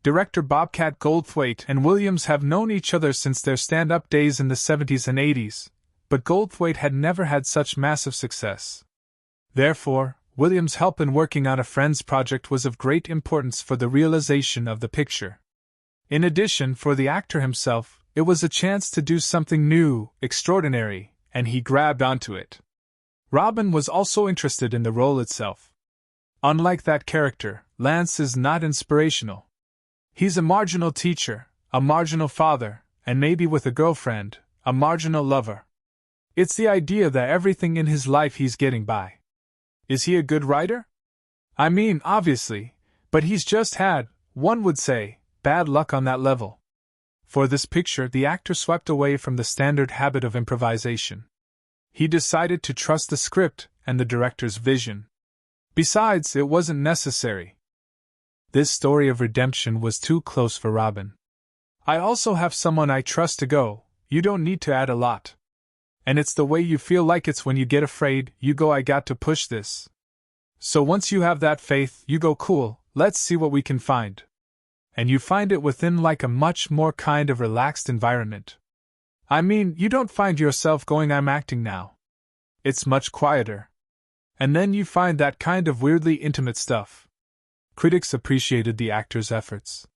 Director Bobcat Goldthwait and Williams have known each other since their stand-up days in the 70s and 80s, but Goldthwait had never had such massive success. Therefore, Williams' help in working on a friend's project was of great importance for the realization of the picture. In addition, for the actor himself, it was a chance to do something new, extraordinary, and he grabbed onto it. Robin was also interested in the role itself. Unlike that character, Lance is not inspirational. He's a marginal teacher, a marginal father, and maybe with a girlfriend, a marginal lover. It's the idea that everything in his life he's getting by. Is he a good writer? I mean, obviously, but he's just had, one would say, bad luck on that level. For this picture, the actor swept away from the standard habit of improvisation. He decided to trust the script and the director's vision. Besides, it wasn't necessary. This story of redemption was too close for Robin. I also have someone I trust to go, you don't need to add a lot. And it's the way you feel like it's when you get afraid, you go, I got to push this. So once you have that faith, you go, cool, let's see what we can find. And you find it within like a much more kind of relaxed environment. I mean, you don't find yourself going, I'm acting now. It's much quieter. And then you find that kind of weirdly intimate stuff. Critics appreciated the actor's efforts.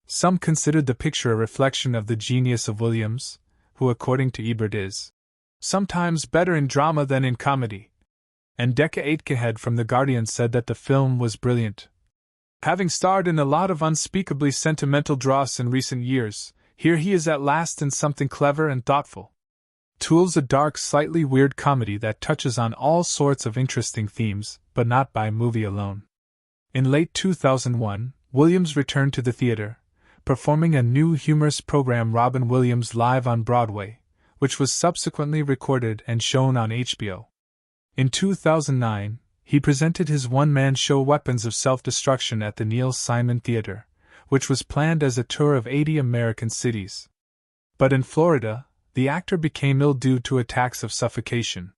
Some considered the picture a reflection of the genius of Williams, who according to Ebert is sometimes better in drama than in comedy, and Decca Aitkenhead from The Guardian said that the film was brilliant. Having starred in a lot of unspeakably sentimental dross in recent years, here he is at last in something clever and thoughtful. Tool's a dark, slightly weird comedy that touches on all sorts of interesting themes, but not by movie alone. In late 2001, Williams returned to the theater, performing a new humorous program, Robin Williams Live on Broadway, which was subsequently recorded and shown on HBO. In 2009, he presented his one-man show Weapons of Self-Destruction at the Neil Simon Theater, which was planned as a tour of 80 American cities. But in Florida, the actor became ill due to attacks of suffocation.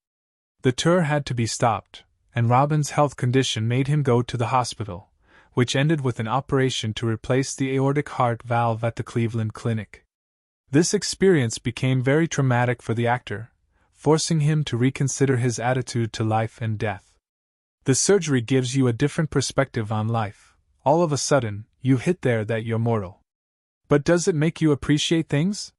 The tour had to be stopped, and Robin's health condition made him go to the hospital, which ended with an operation to replace the aortic heart valve at the Cleveland Clinic. This experience became very traumatic for the actor, forcing him to reconsider his attitude to life and death. The surgery gives you a different perspective on life. All of a sudden, you hit there that you're mortal. But does it make you appreciate things?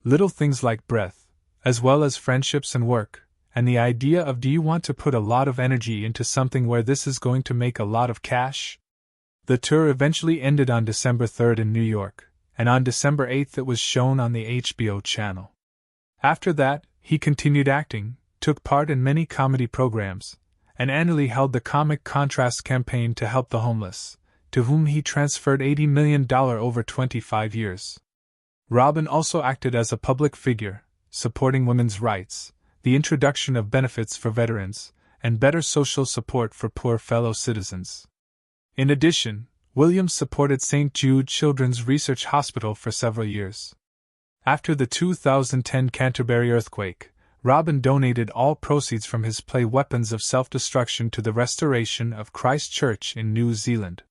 Little things like breath, as well as friendships and work, and the idea of, do you want to put a lot of energy into something where this is going to make a lot of cash? The tour eventually ended on December 3rd in New York, and on December 8th it was shown on the HBO channel. After that, he continued acting, took part in many comedy programs, and annually held the Comic Contrast campaign to help the homeless, to whom he transferred $80 million over 25 years. Robin also acted as a public figure, supporting women's rights, the introduction of benefits for veterans, and better social support for poor fellow citizens. In addition, Williams supported St. Jude Children's Research Hospital for several years. After the 2010 Canterbury earthquake, Robin donated all proceeds from his play Weapons of Self-Destruction to the restoration of Christ Church in New Zealand.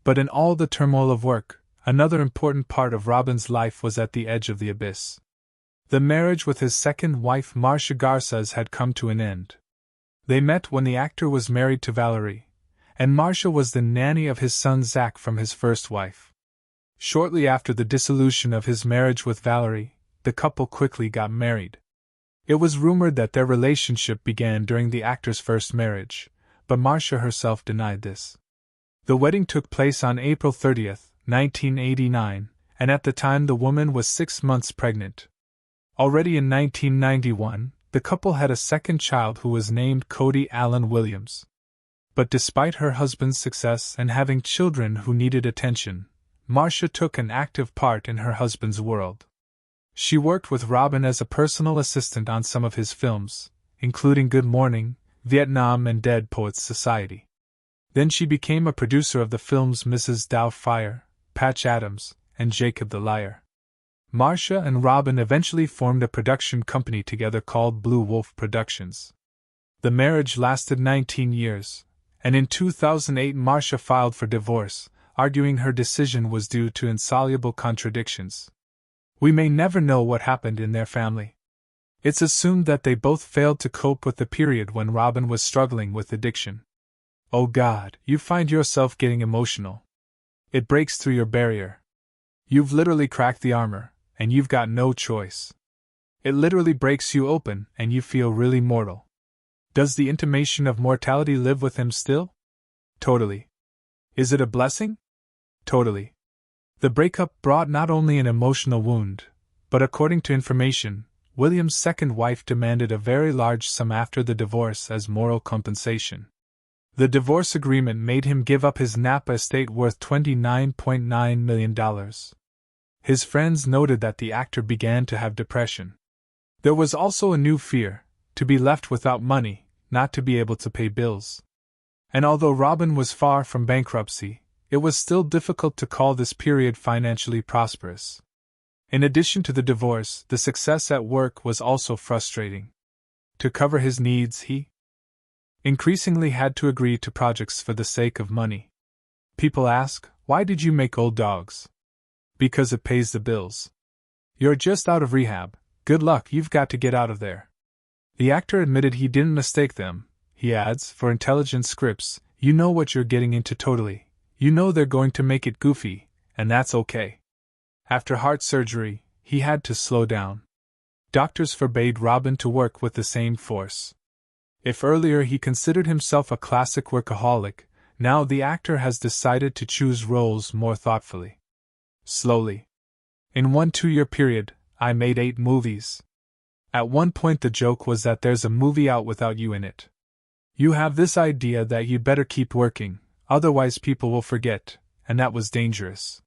But in all the turmoil of work, another important part of Robin's life was at the edge of the abyss. The marriage with his second wife Marcia Garces had come to an end. They met when the actor was married to Valerie, and Marcia was the nanny of his son Zach from his first wife. Shortly after the dissolution of his marriage with Valerie, the couple quickly got married. It was rumored that their relationship began during the actor's first marriage, but Marcia herself denied this. The wedding took place on April 30, 1989, and at the time the woman was 6 months pregnant. Already in 1991, the couple had a second child who was named Cody Allen Williams. But despite her husband's success and having children who needed attention, Marcia took an active part in her husband's world. She worked with Robin as a personal assistant on some of his films, including Good Morning, Vietnam, and Dead Poets Society. Then she became a producer of the films Mrs. Doubtfire, Patch Adams, and Jacob the Liar. Marcia and Robin eventually formed a production company together called Blue Wolf Productions. The marriage lasted 19 years, and in 2008 Marcia filed for divorce, arguing her decision was due to insoluble contradictions. We may never know what happened in their family. It's assumed that they both failed to cope with the period when Robin was struggling with addiction. Oh God, you find yourself getting emotional. It breaks through your barrier. You've literally cracked the armor, and you've got no choice. It literally breaks you open, and you feel really mortal. Does the intimation of mortality live with him still? Totally. Is it a blessing? Totally. The breakup brought not only an emotional wound, but according to information, William's second wife demanded a very large sum after the divorce as moral compensation. The divorce agreement made him give up his Napa estate worth $29.9 million. His friends noted that the actor began to have depression. There was also a new fear, to be left without money, not to be able to pay bills. And although Robin was far from bankruptcy, it was still difficult to call this period financially prosperous. In addition to the divorce, the success at work was also frustrating. To cover his needs, he increasingly had to agree to projects for the sake of money. People ask, why did you make Old Dogs? Because it pays the bills. You're just out of rehab, good luck, you've got to get out of there. The actor admitted he didn't mistake them, he adds, for intelligent scripts, you know what you're getting into totally. You know they're going to make it goofy, and that's okay. After heart surgery, he had to slow down. Doctors forbade Robin to work with the same force. If earlier he considered himself a classic workaholic, now the actor has decided to choose roles more thoughtfully. Slowly. In one 2-year period, I made 8 movies. At one point the joke was that there's a movie out without you in it. You have this idea that you'd better keep working, otherwise people will forget, and that was dangerous.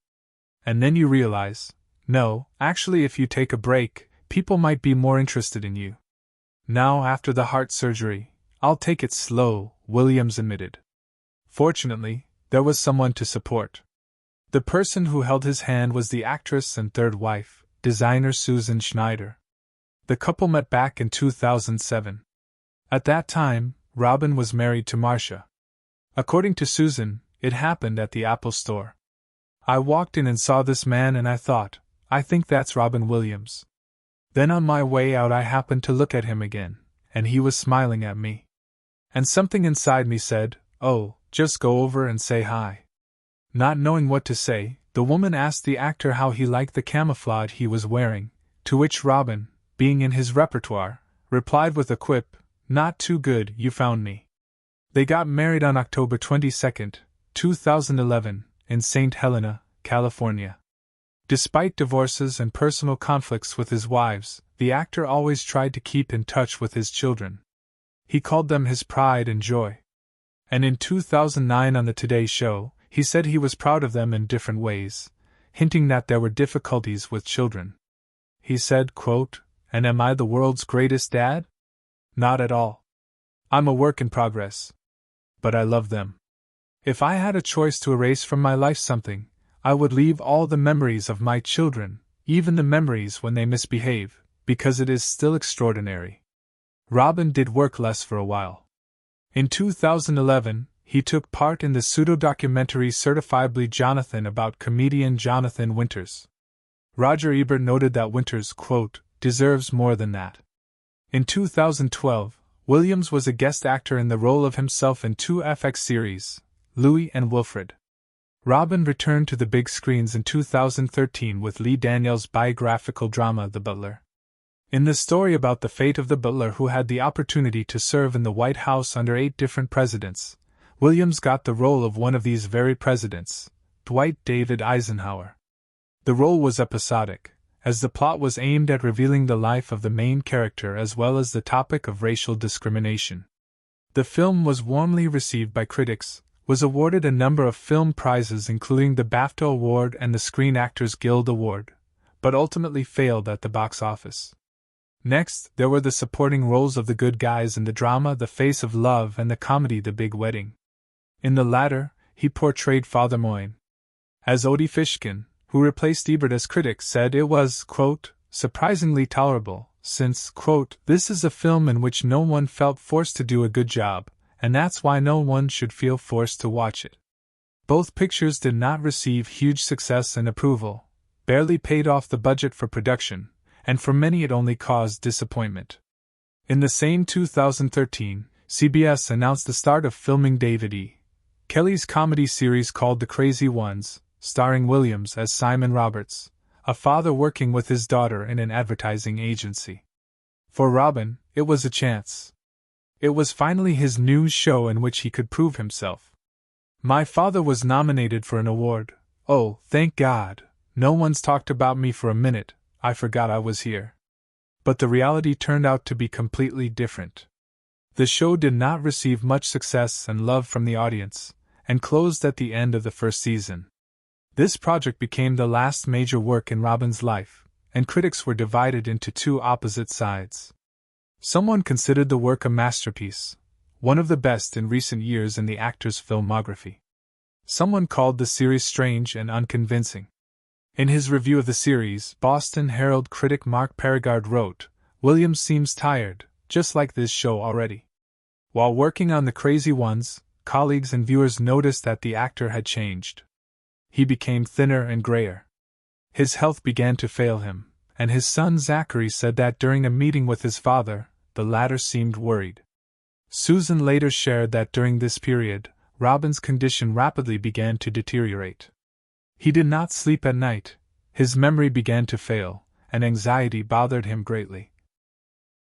And then you realize, no, actually if you take a break, people might be more interested in you. Now after the heart surgery, I'll take it slow, Williams admitted. Fortunately, there was someone to support. The person who held his hand was the actress and third wife, designer Susan Schneider. The couple met back in 2007. At that time, Robin was married to Marcia. According to Susan, it happened at the Apple store. I walked in and saw this man and I thought, I think that's Robin Williams. Then on my way out I happened to look at him again, and he was smiling at me. And something inside me said, oh, just go over and say hi. Not knowing what to say, the woman asked the actor how he liked the camouflage he was wearing, to which Robin, being in his repertoire, replied with a quip, not too good, you found me. They got married on October 22, 2011, in St. Helena, California. Despite divorces and personal conflicts with his wives, the actor always tried to keep in touch with his children. He called them his pride and joy. And in 2009 on the Today Show, he said he was proud of them in different ways, hinting that there were difficulties with children. He said, quote, and am I the world's greatest dad? Not at all. I'm a work in progress. But I love them. If I had a choice to erase from my life something, I would leave all the memories of my children, even the memories when they misbehave, because it is still extraordinary. Robin did work less for a while. In 2011, he took part in the pseudo-documentary Certifiably Jonathan about comedian Jonathan Winters. Roger Ebert noted that Winters, quote, deserves more than that. In 2012, Williams was a guest actor in the role of himself in 2 FX series, Louis and Wilfred. Robin returned to the big screens in 2013 with Lee Daniels' biographical drama The Butler. In the story about the fate of the butler who had the opportunity to serve in the White House under 8 different presidents, Williams got the role of one of these very presidents, Dwight David Eisenhower. The role was episodic, as the plot was aimed at revealing the life of the main character as well as the topic of racial discrimination. The film was warmly received by critics, was awarded a number of film prizes including the BAFTA Award and the Screen Actors Guild Award, but ultimately failed at the box office. Next, there were the supporting roles of the good guys in the drama The Face of Love and the comedy The Big Wedding. In the latter, he portrayed Father Moyne. As Odie Fishkin, who replaced Ebert as critic, said it was, quote, surprisingly tolerable, since, quote, this is a film in which no one felt forced to do a good job, and that's why no one should feel forced to watch it. Both pictures did not receive huge success and approval, barely paid off the budget for production, and for many it only caused disappointment. In the same 2013, CBS announced the start of filming David E. Kelly's comedy series called The Crazy Ones, starring Williams as Simon Roberts, a father working with his daughter in an advertising agency. For Robin, it was a chance. It was finally his new show in which he could prove himself. My father was nominated for an award. Oh, thank God, no one's talked about me for a minute, I forgot I was here. But the reality turned out to be completely different. The show did not receive much success and love from the audience, and closed at the end of the first season. This project became the last major work in Robin's life, and critics were divided into 2 opposite sides. Someone considered the work a masterpiece, one of the best in recent years in the actor's filmography. Someone called the series strange and unconvincing. In his review of the series, Boston Herald critic Mark Perigard wrote, Williams seems tired, just like this show already. While working on The Crazy Ones, colleagues and viewers noticed that the actor had changed. He became thinner and grayer. His health began to fail him, and his son Zachary said that during a meeting with his father, the latter seemed worried. Susan later shared that during this period, Robin's condition rapidly began to deteriorate. He did not sleep at night, his memory began to fail, and anxiety bothered him greatly.